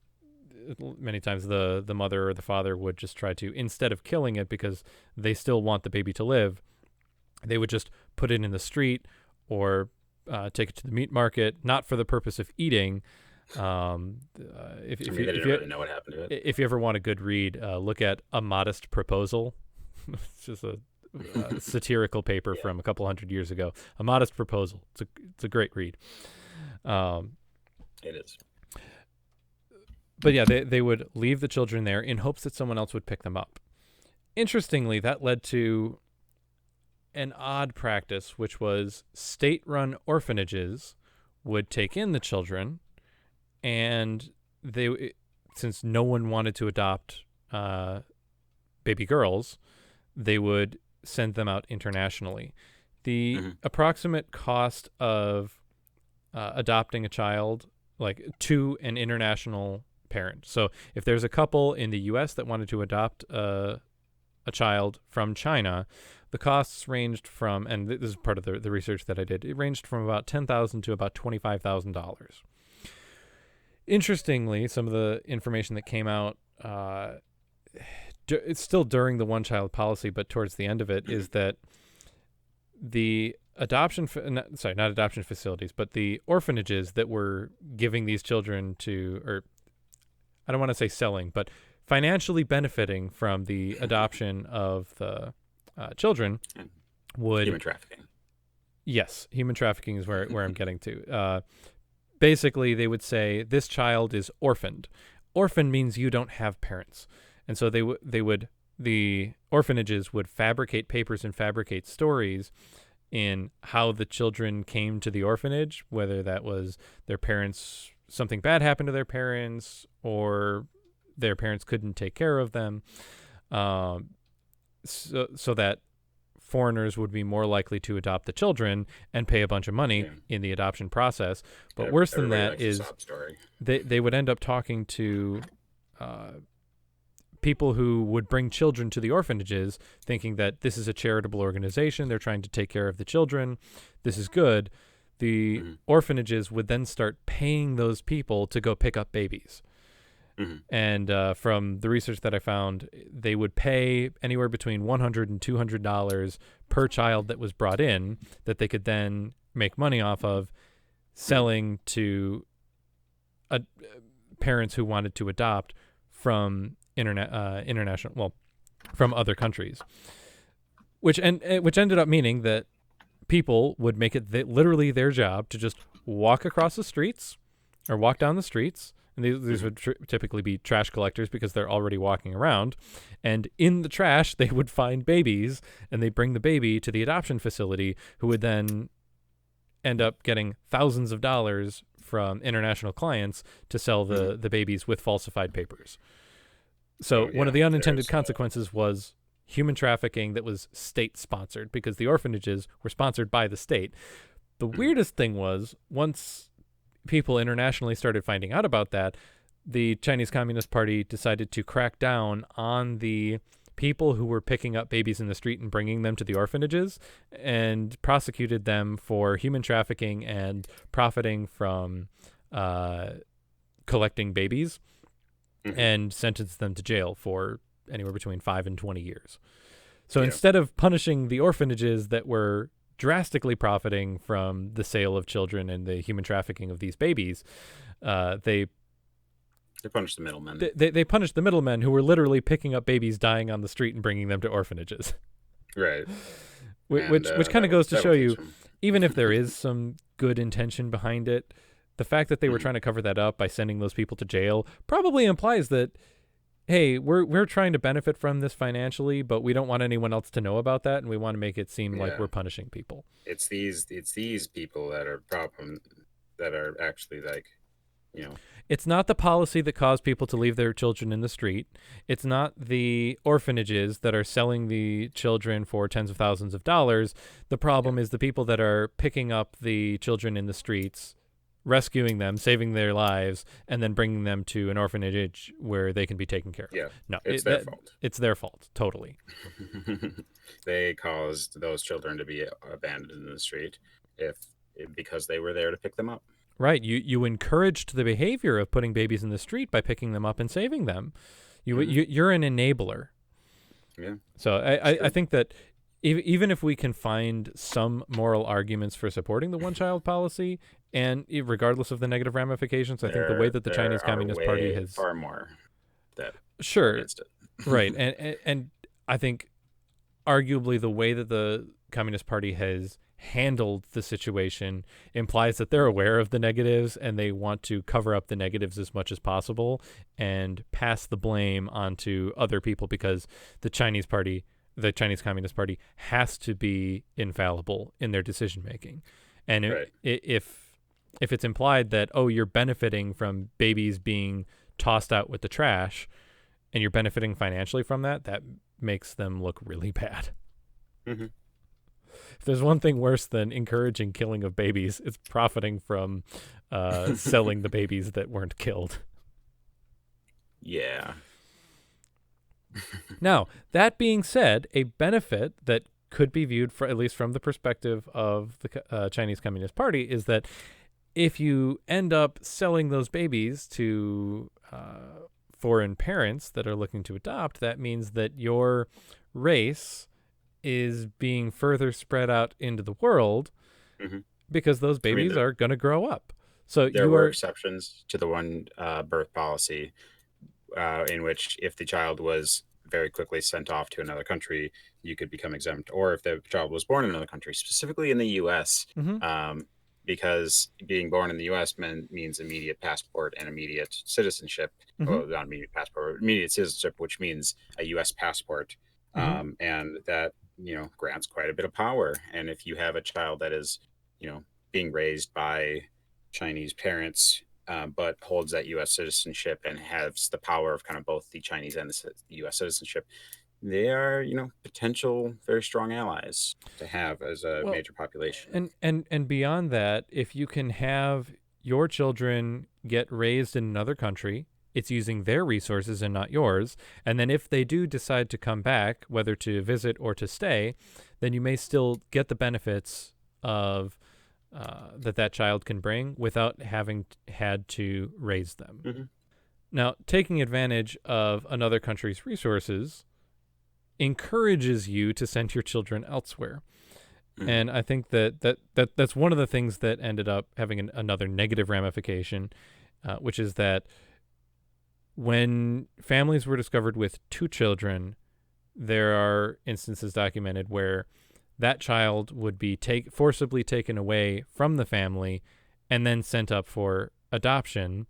Speaker 1: many times the mother or the father would just try to, instead of killing it because they still want the baby to live, they would just put it in the street or take it to the meat market, not for the purpose of eating.
Speaker 2: I mean, they didn't really know what happened to it.
Speaker 1: If you ever want a good read, look at A Modest Proposal. It's just a satirical paper
Speaker 2: Yeah.
Speaker 1: from a couple hundred years ago. A Modest Proposal. It's a great read.
Speaker 2: It is.
Speaker 1: But yeah, they would leave the children there in hopes that someone else would pick them up. Interestingly, that led to an odd practice, which was state-run orphanages would take in the children, and since no one wanted to adopt baby girls, they would send them out internationally. The approximate cost of adopting a child, like to an international parent. So if there's a couple in the U.S. that wanted to adopt a child from China, the costs ranged from, and this is part of the research that I did, it ranged from about $10,000 to about $25,000. Interestingly, some of the information that came out, it's still during the one-child policy, but towards the end of it, is that the not adoption facilities, but the orphanages that were giving these children to, or I don't want to say selling, but financially benefiting from the adoption of the children would...
Speaker 2: Human trafficking.
Speaker 1: Yes, human trafficking is where I'm getting to. Basically, they would say, this child is orphaned. Orphan means you don't have parents. And so the orphanages would fabricate papers and fabricate stories in how the children came to the orphanage, whether that was their parents, something bad happened to their parents, or their parents couldn't take care of them, so that foreigners would be more likely to adopt the children and pay a bunch of money in the adoption process. But worse than that is they would end up talking to people who would bring children to the orphanages thinking that this is a charitable organization. They're trying to take care of the children. This is good. The orphanages would then start paying those people to go pick up babies. And from the research that I found, they would pay anywhere between $100 and $200 per child that was brought in that they could then make money off of selling to parents who wanted to adopt from international, well, from other countries, which ended up meaning that people would make it literally their job to just walk across the streets or walk down the streets. And these would typically be trash collectors because they're already walking around. And in the trash, they would find babies, and they bring the baby to the adoption facility, who would then end up getting thousands of dollars from international clients to sell the babies with falsified papers. So one of the unintended consequences was human trafficking that was state-sponsored, because the orphanages were sponsored by the state. The weirdest thing was, once people internationally started finding out about that, the Chinese Communist Party decided to crack down on the people who were picking up babies in the street and bringing them to the orphanages, and prosecuted them for human trafficking and profiting from collecting babies, and sentenced them to jail for anywhere between 5 and 20 years. So instead of punishing the orphanages that were drastically profiting from the sale of children and the human trafficking of these babies, they
Speaker 2: punished the middlemen.
Speaker 1: They punished the middlemen who were literally picking up babies dying on the street and bringing them to orphanages.
Speaker 2: Right.
Speaker 1: Which kind of goes to show you, even if there is some good intention behind it, the fact that they were trying to cover that up by sending those people to jail probably implies that, hey, we're trying to benefit from this financially, but we don't want anyone else to know about that, and we want to make it seem like we're punishing people.
Speaker 2: It's these people that are problem, that are actually
Speaker 1: It's not the policy that caused people to leave their children in the street. It's not the orphanages that are selling the children for tens of thousands of dollars. The problem is the people that are picking up the children in the streets, rescuing them, saving their lives, and then bringing them to an orphanage where they can be taken care of.
Speaker 2: Yeah,
Speaker 1: no,
Speaker 2: it's their fault.
Speaker 1: It's their fault, totally.
Speaker 2: They caused those children to be abandoned in the street because they were there to pick them up.
Speaker 1: Right. You encouraged the behavior of putting babies in the street by picking them up and saving them. You're an enabler.
Speaker 2: Yeah.
Speaker 1: So I think that even if we can find some moral arguments for supporting the one-child policy, and regardless of the negative ramifications, I think the way that the Chinese Communist Party has
Speaker 2: far more that
Speaker 1: sure
Speaker 2: against it.
Speaker 1: Right, and I think arguably the way that the Communist Party has handled the situation implies that they're aware of the negatives and they want to cover up the negatives as much as possible and pass the blame onto other people, because the Chinese Communist Party has to be infallible in their decision making. And
Speaker 2: Right.
Speaker 1: if it's implied that, oh, you're benefiting from babies being tossed out with the trash and you're benefiting financially from that, that makes them look really bad.
Speaker 2: Mm-hmm.
Speaker 1: If there's one thing worse than encouraging killing of babies, it's profiting from selling the babies that weren't killed.
Speaker 2: Yeah.
Speaker 1: Now, that being said, a benefit that could be viewed, for at least from the perspective of the Chinese Communist Party, is that if you end up selling those babies to foreign parents that are looking to adopt, that means that your race is being further spread out into the world,
Speaker 2: Mm-hmm.
Speaker 1: because those
Speaker 2: I mean,
Speaker 1: babies are going to grow up. So
Speaker 2: there
Speaker 1: you
Speaker 2: were
Speaker 1: are,
Speaker 2: exceptions to the one birth policy, in which if the child was very quickly sent off to another country, you could become exempt, or if the child was born in another country, specifically in the U.S.,
Speaker 1: mm-hmm,
Speaker 2: because being born in the U.S. means immediate passport and immediate citizenship.
Speaker 1: mm-hmm,
Speaker 2: Well, not immediate passport, but immediate citizenship, which means a U.S. passport,
Speaker 1: mm-hmm,
Speaker 2: and that grants quite a bit of power. And if you have a child that is, being raised by Chinese parents, but holds that U.S. citizenship and has the power of kind of both the Chinese and the U.S. citizenship, they are, potential very strong allies to have as a
Speaker 1: well,
Speaker 2: major population.
Speaker 1: and beyond that, if you can have your children get raised in another country, it's using their resources and not yours. And then if they do decide to come back, whether to visit or to stay, then you may still get the benefits of that child can bring without having had to raise them.
Speaker 2: Mm-hmm.
Speaker 1: Now, taking advantage of another country's resources encourages you to send your children elsewhere.
Speaker 2: Mm-hmm.
Speaker 1: And I think that's one of the things that ended up having another negative ramification, which is that when families were discovered with 2 children, there are instances documented where that child would be forcibly taken away from the family and then sent up for adoption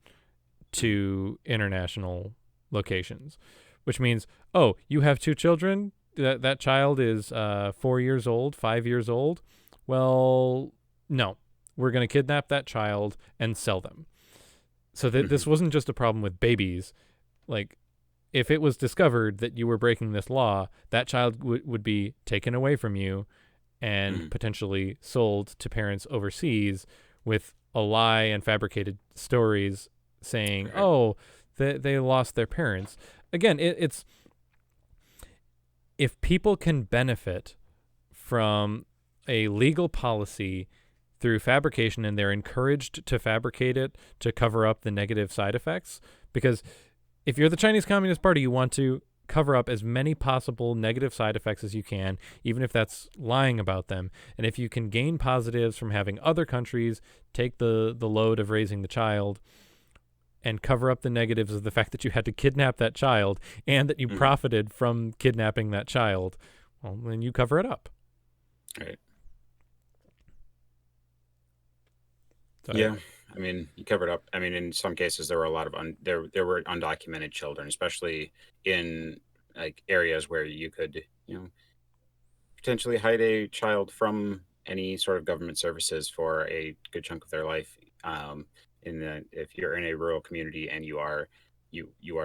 Speaker 1: to international locations, which means, oh, you have 2 children? That child is 4 years old, 5 years old? Well, no. We're going to kidnap that child and sell them. So this wasn't just a problem with babies. Like, if it was discovered that you were breaking this law, that child would be taken away from you and potentially sold to parents overseas with a lie and fabricated stories saying,
Speaker 2: Right.
Speaker 1: oh, they lost their parents. Again, it's if people can benefit from a legal policy through fabrication and they're encouraged to fabricate it to cover up the negative side effects, because if you're the Chinese Communist Party, you want to cover up as many possible negative side effects as you can, even if that's lying about them. And if you can gain positives from having other countries take the load of raising the child and cover up the negatives of the fact that you had to kidnap that child and that you profited from kidnapping that child, well, then you cover it up.
Speaker 2: Right.
Speaker 1: So
Speaker 2: Yeah. I mean, you covered up. I mean, in some cases, there were a lot of there were undocumented children, especially in like areas where you could, potentially hide a child from any sort of government services for a good chunk of their life. If you're in a rural community and you are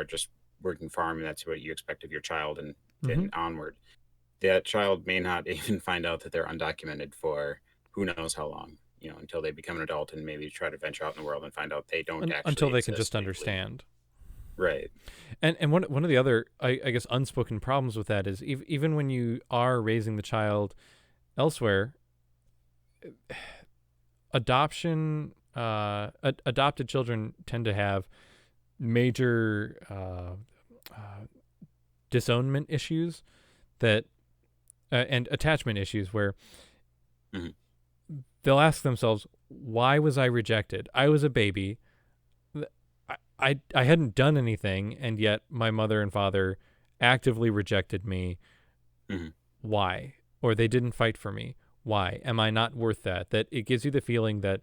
Speaker 2: just working farm, and that's what you expect of your child, and then onward, that child may not even find out that they're undocumented for who knows how long. Until they become an adult and maybe try to venture out in the world and find out they don't actually
Speaker 1: until they
Speaker 2: exist
Speaker 1: can just
Speaker 2: legally.
Speaker 1: understand.
Speaker 2: Right.
Speaker 1: And one of the other, I guess, unspoken problems with that is even when you are raising the child elsewhere, adopted children tend to have major disownment issues and attachment issues where they'll ask themselves, why was I rejected? I was a baby. I hadn't done anything, and yet my mother and father actively rejected me. Why? Or they didn't fight for me. Why? Am I not worth that? That it gives you the feeling that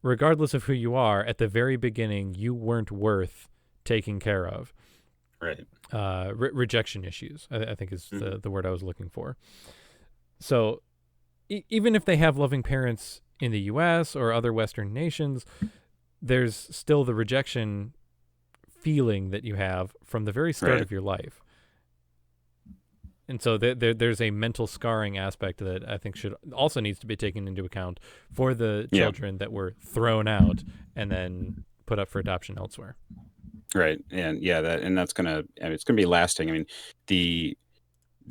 Speaker 1: regardless of who you are, at the very beginning, you weren't worth taking care of.
Speaker 2: Right.
Speaker 1: Rejection issues, I think is
Speaker 2: Mm-hmm.
Speaker 1: the word I was looking for. So even if they have loving parents in the U.S. or other Western nations, there's still the rejection feeling that you have from the very start
Speaker 2: Right.
Speaker 1: of your life. And so there's a mental scarring aspect that I think should also needs to be taken into account for the
Speaker 2: Yeah.
Speaker 1: children that were thrown out and then put up for adoption elsewhere.
Speaker 2: Right. And yeah, that's gonna, I mean, it's gonna be lasting. I mean, the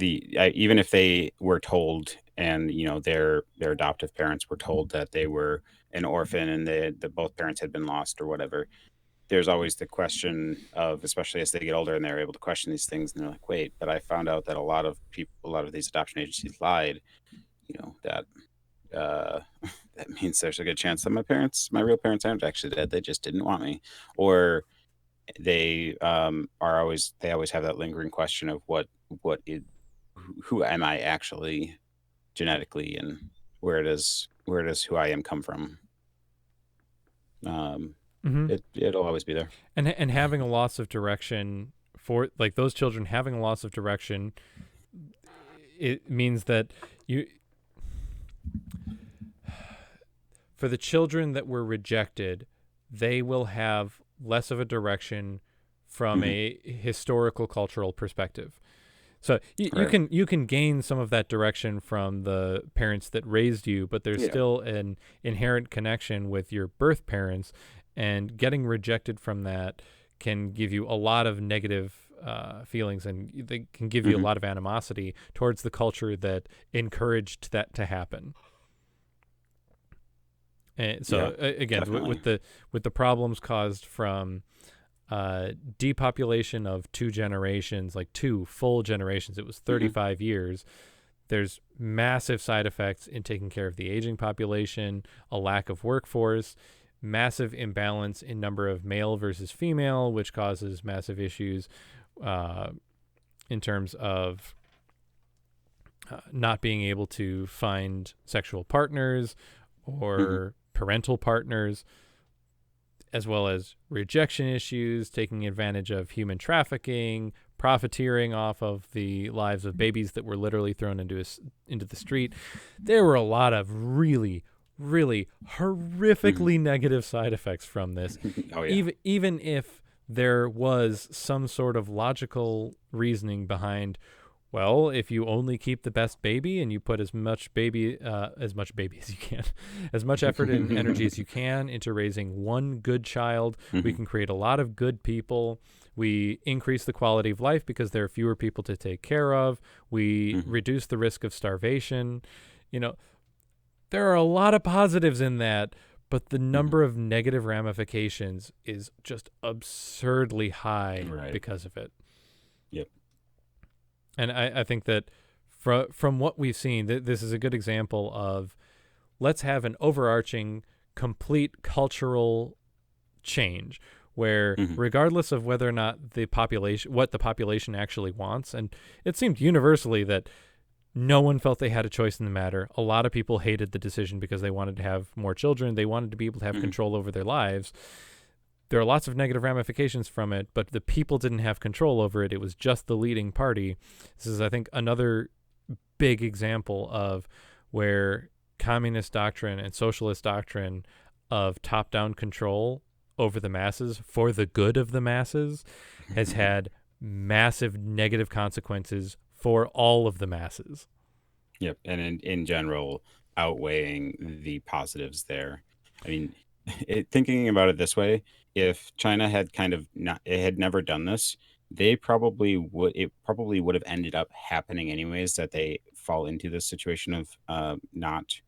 Speaker 2: even if they were told, and their adoptive parents were told that they were an orphan and that both parents had been lost or whatever, there's always the question of, especially as they get older and they're able to question these things, and they're like, wait, but I found out that a lot of these adoption agencies lied. That uh, that means there's a good chance that my real parents aren't actually dead. They just didn't want me. Or they always have that lingering question of what is, who am I actually genetically, and where does who I am come from. um
Speaker 1: Mm-hmm.
Speaker 2: it'll always be there.
Speaker 1: And having a loss of direction for like those children having a loss of direction, it means that you for the children that were rejected, they will have less of a direction from
Speaker 2: Hmm.
Speaker 1: a historical cultural perspective. So
Speaker 2: Right.
Speaker 1: you can gain some of that direction from the parents that raised you, but there's
Speaker 2: Yeah.
Speaker 1: still an inherent connection with your birth parents, and getting rejected from that can give you a lot of negative feelings, and they can give you a
Speaker 2: Hmm.
Speaker 1: lot of animosity towards the culture that encouraged that to happen. And
Speaker 2: Yeah,
Speaker 1: so again,
Speaker 2: definitely.
Speaker 1: with the problems caused from depopulation of two generations, like two full generations, it was
Speaker 2: Hmm.
Speaker 1: 35 years. There's massive side effects in taking care of the aging population, a lack of workforce, massive imbalance in number of male versus female, which causes massive issues uh, in terms of not being able to find sexual partners
Speaker 2: Hmm.
Speaker 1: or parental partners, as well as rejection issues, taking advantage of human trafficking, profiteering off of the lives of babies that were literally thrown into the street. There were a lot of really, really
Speaker 2: Hmm.
Speaker 1: horrifically negative side effects from this.
Speaker 2: Oh yeah.
Speaker 1: Even if there was some sort of logical reasoning behind, well, if you only keep the best baby and you put as much baby as you can, as much effort and energy as you can into raising one good child, we
Speaker 2: Hmm.
Speaker 1: can create a lot of good people. We increase the quality of life because there are fewer people to take care of. We
Speaker 2: Hmm.
Speaker 1: reduce the risk of starvation. You know, there are a lot of positives in that, but the
Speaker 2: Hmm.
Speaker 1: number of negative ramifications is just absurdly high
Speaker 2: Right.
Speaker 1: because of it.
Speaker 2: Yep.
Speaker 1: And I think that from what we've seen, this is a good example of let's have an overarching, complete cultural change where
Speaker 2: Hmm.
Speaker 1: regardless of whether or not what the population actually wants, and it seemed universally that no one felt they had a choice in the matter. A lot of people hated the decision because they wanted to have more children. They wanted to be able to have
Speaker 2: Hmm.
Speaker 1: control over their lives. There are lots of negative ramifications from it, but the people didn't have control over it. It was just the leading party. This is, I think, another big example of where communist doctrine and socialist doctrine of top down control over the masses for the good of the masses has had massive negative consequences for all of the masses.
Speaker 2: Yep. And in general, outweighing the positives there. I mean, thinking about it this way, if China had kind of not, it had never done this, it probably would have ended up happening anyways, that they fall into this situation of not,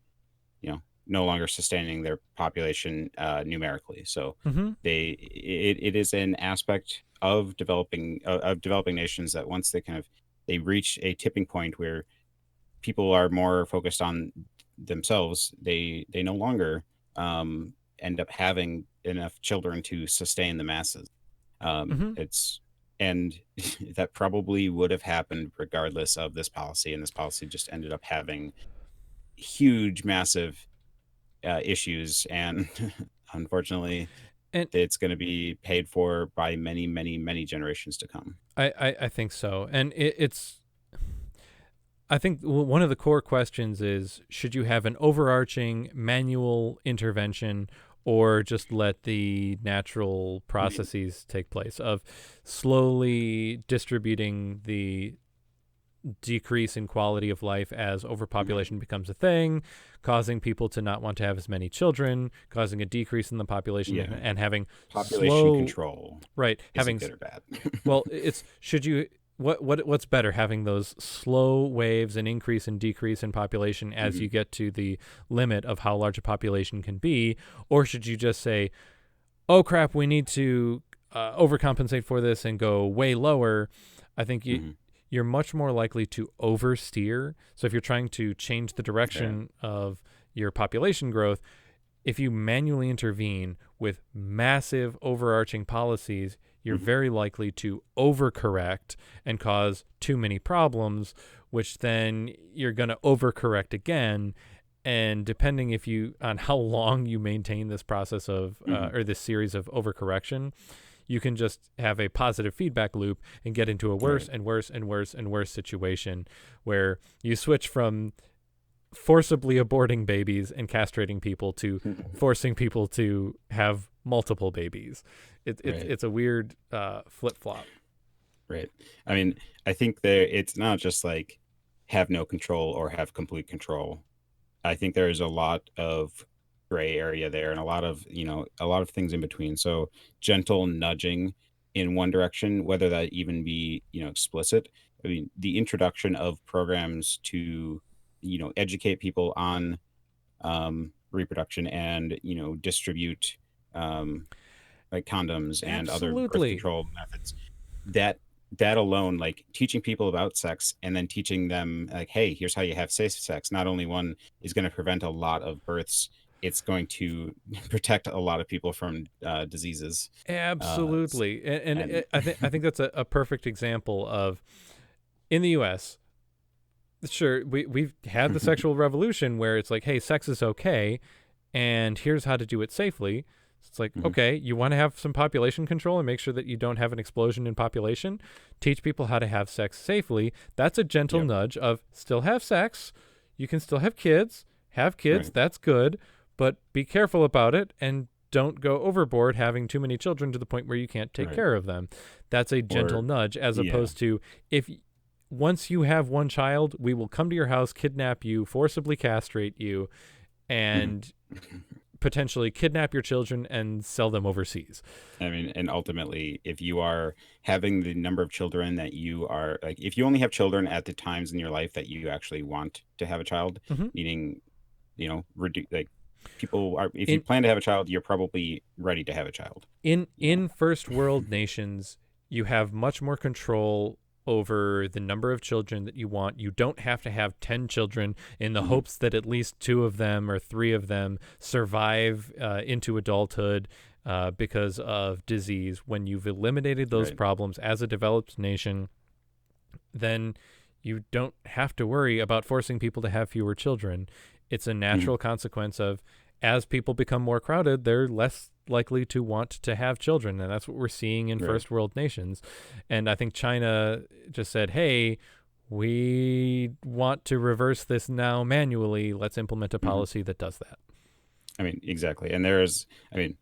Speaker 2: no longer sustaining their population numerically. So
Speaker 1: Mm-hmm.
Speaker 2: it is an aspect of developing nations that once they reach a tipping point where people are more focused on themselves, they no longer end up having enough children to sustain the masses.
Speaker 1: Mm-hmm.
Speaker 2: It's and that probably would have happened regardless of this policy, and this policy just ended up having huge, massive issues, and unfortunately,
Speaker 1: And
Speaker 2: it's going to be paid for by many, many, many generations to come.
Speaker 1: I think so. And it's I think one of the core questions is, should you have an overarching manual intervention or just let the natural
Speaker 2: Mhm.
Speaker 1: processes take place of slowly distributing the decrease in quality of life as overpopulation becomes a thing, causing people to not want to have as many children, causing a decrease in the population,
Speaker 2: Yeah,
Speaker 1: and having
Speaker 2: population
Speaker 1: slow,
Speaker 2: control.
Speaker 1: right,
Speaker 2: Is it
Speaker 1: having,
Speaker 2: good or bad?
Speaker 1: well, it's, should you, what's better, having those slow waves and increase and decrease in population as
Speaker 2: Hmm.
Speaker 1: you get to the limit of how large a population can be, or should you just say, oh crap, we need to overcompensate for this and go way lower? I think
Speaker 2: Hmm.
Speaker 1: you're much more likely to oversteer. So if you're trying to change the
Speaker 2: Right.
Speaker 1: direction of your population growth, if you manually intervene with massive overarching policies, you're
Speaker 2: Hmm.
Speaker 1: very likely to overcorrect and cause too many problems, which then you're going to overcorrect again. And depending if you on how long you maintain this process of
Speaker 2: Hmm.
Speaker 1: or this series of overcorrection, you can just have a positive feedback loop and get into a worse
Speaker 2: Right.
Speaker 1: and worse and worse and worse situation where you switch from forcibly aborting babies and castrating people to forcing people to have multiple babies.
Speaker 2: Right.
Speaker 1: It's a weird flip flop.
Speaker 2: Right. I mean, I think there it's not just like have no control or have complete control. I think there is a lot of gray area there and a lot of, a lot of things in between. So gentle nudging in one direction, whether that even be, explicit. I mean, the introduction of programs to, educate people on reproduction and, distribute um, like condoms and other birth
Speaker 1: Absolutely.
Speaker 2: control methods, that that alone, like teaching people about sex and then teaching them like, hey, here's how you have safe sex, not only one is going to prevent a lot of births, it's going to protect a lot of people from diseases.
Speaker 1: Absolutely.
Speaker 2: And
Speaker 1: I think that's a perfect example of in the US, sure, we've had the sexual revolution where it's like, hey, sex is okay, and here's how to do it safely. It's like,
Speaker 2: Mhm.
Speaker 1: okay, you want to have some population control and make sure that you don't have an explosion in population. Teach people how to have sex safely. That's a gentle
Speaker 2: Yep.
Speaker 1: nudge of still have sex. You can still have kids. Have kids.
Speaker 2: Right.
Speaker 1: That's good. But be careful about it and don't go overboard having too many children to the point where you can't take
Speaker 2: Right.
Speaker 1: care of them. That's a gentle
Speaker 2: Or
Speaker 1: nudge as
Speaker 2: yeah.
Speaker 1: opposed to if once you have one child, we will come to your house, kidnap you, forcibly castrate you,
Speaker 2: Mhm.
Speaker 1: and potentially kidnap your children and sell them overseas.
Speaker 2: I mean, and ultimately, if you are having the number of children that you are like, if you only have children at the times in your life that you actually want to have a child,
Speaker 1: Mm-hmm.
Speaker 2: meaning, like people are, if you
Speaker 1: In
Speaker 2: plan to have a child, you're probably ready to have a child, you know?
Speaker 1: in first world nations, you have much more control over the number of children that you want. You don't have to have 10 children in the
Speaker 2: Hmm.
Speaker 1: hopes that at least two of them or three of them survive into adulthood because of disease. When you've eliminated those
Speaker 2: Right.
Speaker 1: problems as a developed nation, then you don't have to worry about forcing people to have fewer children. It's a
Speaker 2: Hmm.
Speaker 1: natural consequence of as people become more crowded, they're less likely to want to have children. And that's what we're seeing in
Speaker 2: Right.
Speaker 1: first world nations. And I think China just said, hey, we want to reverse this now manually. Let's implement a
Speaker 2: Hmm.
Speaker 1: policy that does that.
Speaker 2: I mean, exactly. And I mean,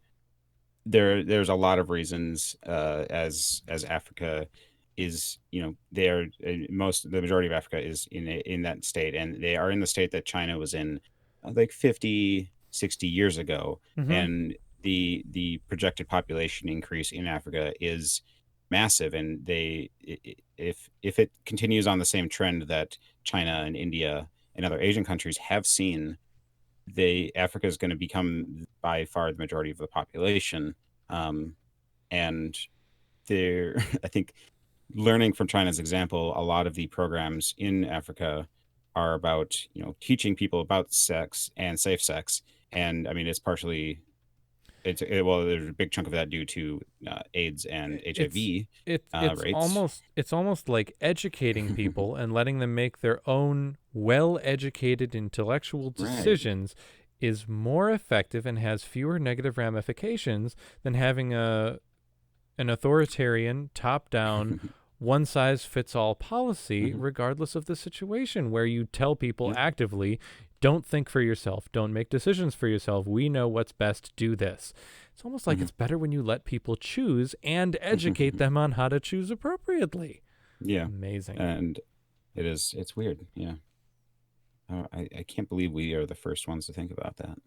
Speaker 2: there's a lot of reasons, as Africa is, the majority of Africa is in that state, and they are in the state that China was in like 50, 60 years ago,
Speaker 1: Mm-hmm.
Speaker 2: and the projected population increase in Africa is massive, and if it continues on the same trend that China and India and other Asian countries have seen, they Africa is going to become by far the majority of the population. Um, and there, I think, learning from China's example, a lot of the programs in Africa are about, teaching people about sex and safe sex. And I mean, it's partially Well, there's a big chunk of that due to AIDS and
Speaker 1: It's
Speaker 2: HIV rates.
Speaker 1: it's almost like educating people and letting them make their own well-educated intellectual
Speaker 2: Right.
Speaker 1: decisions is more effective and has fewer negative ramifications than having an authoritarian, top-down, one-size-fits-all policy,
Speaker 2: Hmm.
Speaker 1: regardless of the situation, where you tell people
Speaker 2: Yeah.
Speaker 1: actively, don't think for yourself, don't make decisions for yourself. We know what's best. Do this. It's almost like
Speaker 2: Hmm.
Speaker 1: it's better when you let people choose and educate them on how to choose appropriately.
Speaker 2: Yeah.
Speaker 1: Amazing.
Speaker 2: And it's weird. Yeah. I can't believe we are the first ones to think about that.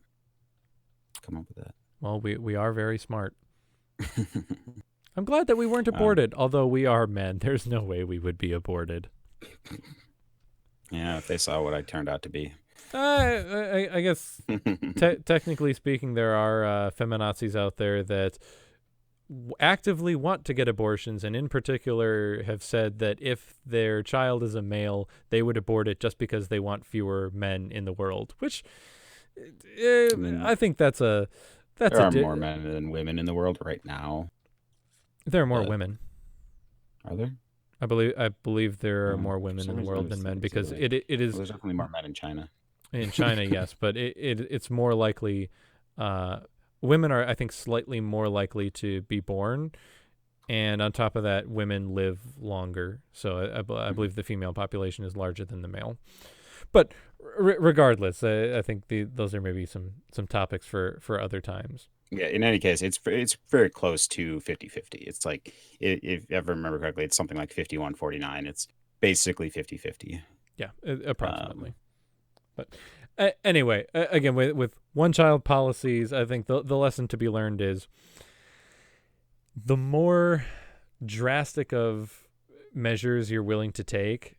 Speaker 2: Come up with
Speaker 1: Well, we are very smart.
Speaker 2: that.
Speaker 1: I'm glad that we weren't
Speaker 2: um,
Speaker 1: aborted, although we are men. There's no way we would be aborted.
Speaker 2: yeah, if they saw what I turned out to be.
Speaker 1: I guess technically speaking, there are feminazis out there that actively want to get abortions, and in particular have said that if their child is a male, they would abort it just because they want fewer men in the world. Which
Speaker 2: I mean,
Speaker 1: I think that's
Speaker 2: there
Speaker 1: a
Speaker 2: are more men than women in the world right now,
Speaker 1: there are more
Speaker 2: but
Speaker 1: women.
Speaker 2: are there?
Speaker 1: I believe there are more
Speaker 2: For
Speaker 1: women in
Speaker 2: some
Speaker 1: the
Speaker 2: reason, I
Speaker 1: world
Speaker 2: was
Speaker 1: than men
Speaker 2: thinking the other
Speaker 1: because
Speaker 2: day.
Speaker 1: it
Speaker 2: Well,
Speaker 1: is
Speaker 2: there's definitely more men in China.
Speaker 1: in China, yes, but it's more likely. Uh, Women are, I think, slightly more likely to be born, and on top of that, women live longer. So I
Speaker 2: Mhm.
Speaker 1: believe the female population is larger than the male. But regardless, I think those are maybe some topics for other times.
Speaker 2: Yeah, in any case, it's very close to 50-50. It's like, if I ever remember correctly, it's something like 51-49. It's basically 50-50.
Speaker 1: Yeah,
Speaker 2: Um,
Speaker 1: approximately. But anyway, again, with one child policies, I think the lesson to be learned is the more drastic of measures you're willing to take,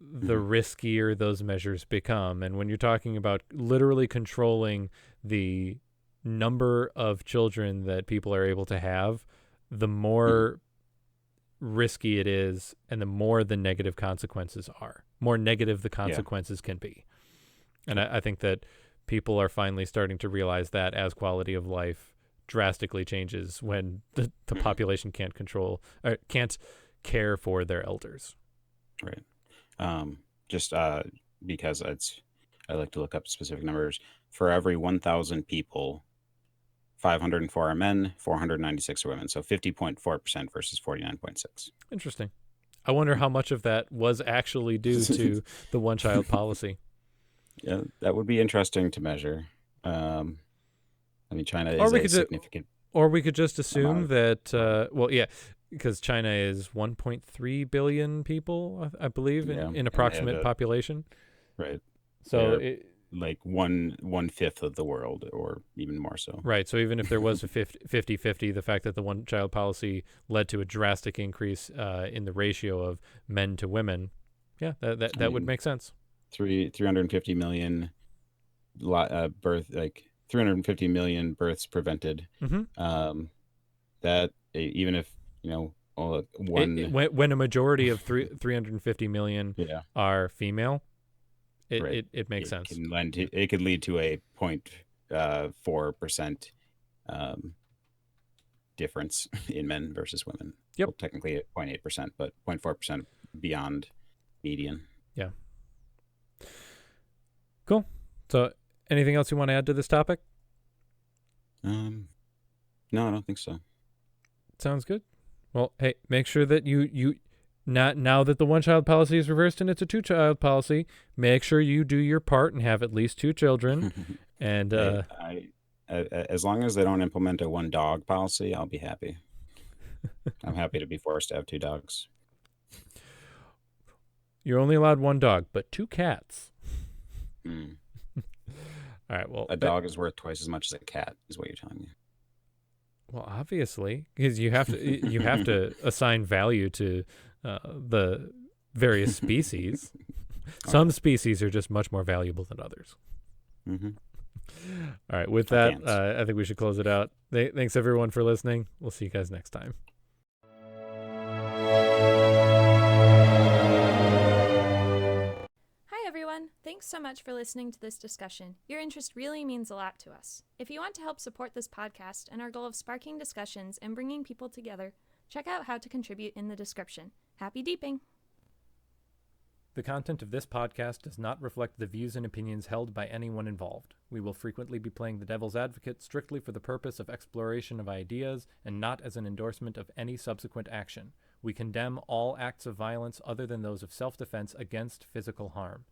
Speaker 1: the
Speaker 2: mhm.
Speaker 1: riskier those measures become. And when you're talking about literally controlling the number of children that people are able to have, the
Speaker 2: Mhm.
Speaker 1: more risky it is and the more the negative consequences are, more negative the
Speaker 2: Yeah.
Speaker 1: consequences can be. And
Speaker 2: Yep.
Speaker 1: I think that people are finally starting to realize that as quality of life drastically changes when the
Speaker 2: Mhm.
Speaker 1: population can't control or can't care for their elders.
Speaker 2: Right. Just because I like to look up specific numbers. For every 1,000 people, 504 are men, 496 are women. So 50.4% versus 49.6.
Speaker 1: Interesting. I wonder how much of that was actually due to the one child policy.
Speaker 2: Yeah, that would be interesting to measure. Um, I mean, China
Speaker 1: Or
Speaker 2: is
Speaker 1: we
Speaker 2: a
Speaker 1: could just
Speaker 2: significant
Speaker 1: assume
Speaker 2: amount
Speaker 1: that
Speaker 2: of
Speaker 1: well, yeah, because China is 1.3 billion people, I believe,
Speaker 2: yeah,
Speaker 1: in
Speaker 2: and they have
Speaker 1: approximate population.
Speaker 2: right.
Speaker 1: So
Speaker 2: They're like one fifth of the world, or even more so.
Speaker 1: right. So even if there was a 50-50, the fact that the one child policy led to a drastic increase in the ratio of men to women, yeah,
Speaker 2: I
Speaker 1: that would
Speaker 2: mean,
Speaker 1: make sense.
Speaker 2: 350 million birth, like 350 million births prevented.
Speaker 1: Mm-hmm.
Speaker 2: Um, that even if one,
Speaker 1: When a majority of 350 million
Speaker 2: yeah,
Speaker 1: are female,
Speaker 2: right,
Speaker 1: it makes sense.
Speaker 2: it could lead to a 0.4% um, difference in men versus women.
Speaker 1: Yep.
Speaker 2: Well, technically at 0.8%, but 0.4% beyond median.
Speaker 1: Yeah. Cool. So, anything else you want to add to this topic?
Speaker 2: Um, no, I don't think so.
Speaker 1: Sounds good. Well, hey, make sure that you not now that the one child policy is reversed and it's a two child policy, make sure you do your part and have at least two children. And
Speaker 2: Hey, as long as they don't implement a one dog policy, I'll be happy. I'm happy to be forced to have two dogs.
Speaker 1: you're only allowed one dog, but two cats.
Speaker 2: Mm.
Speaker 1: All right. Well,
Speaker 2: A dog is worth twice as much as a cat, is what you're telling me.
Speaker 1: well, obviously, because you have to assign value to the various species.
Speaker 2: Oh yeah.
Speaker 1: Some species are just much more valuable than others.
Speaker 2: Hmm.
Speaker 1: All right. With
Speaker 2: Like
Speaker 1: that,
Speaker 2: ants.
Speaker 1: I think we should close it out. Thanks everyone for listening. We'll see you guys next time.
Speaker 3: Hi, everyone. Thanks Thanks so much for listening to this discussion. Your interest really means a lot to us. If you want to help support this podcast and our goal of sparking discussions and bringing people together, check out how to contribute in the description. Happy deeping!
Speaker 1: The content of this podcast does not reflect the views and opinions held by anyone involved. We will frequently be playing the devil's advocate strictly for the purpose of exploration of ideas and not as an endorsement of any subsequent action. We condemn all acts of violence other than those of self-defense against physical harm.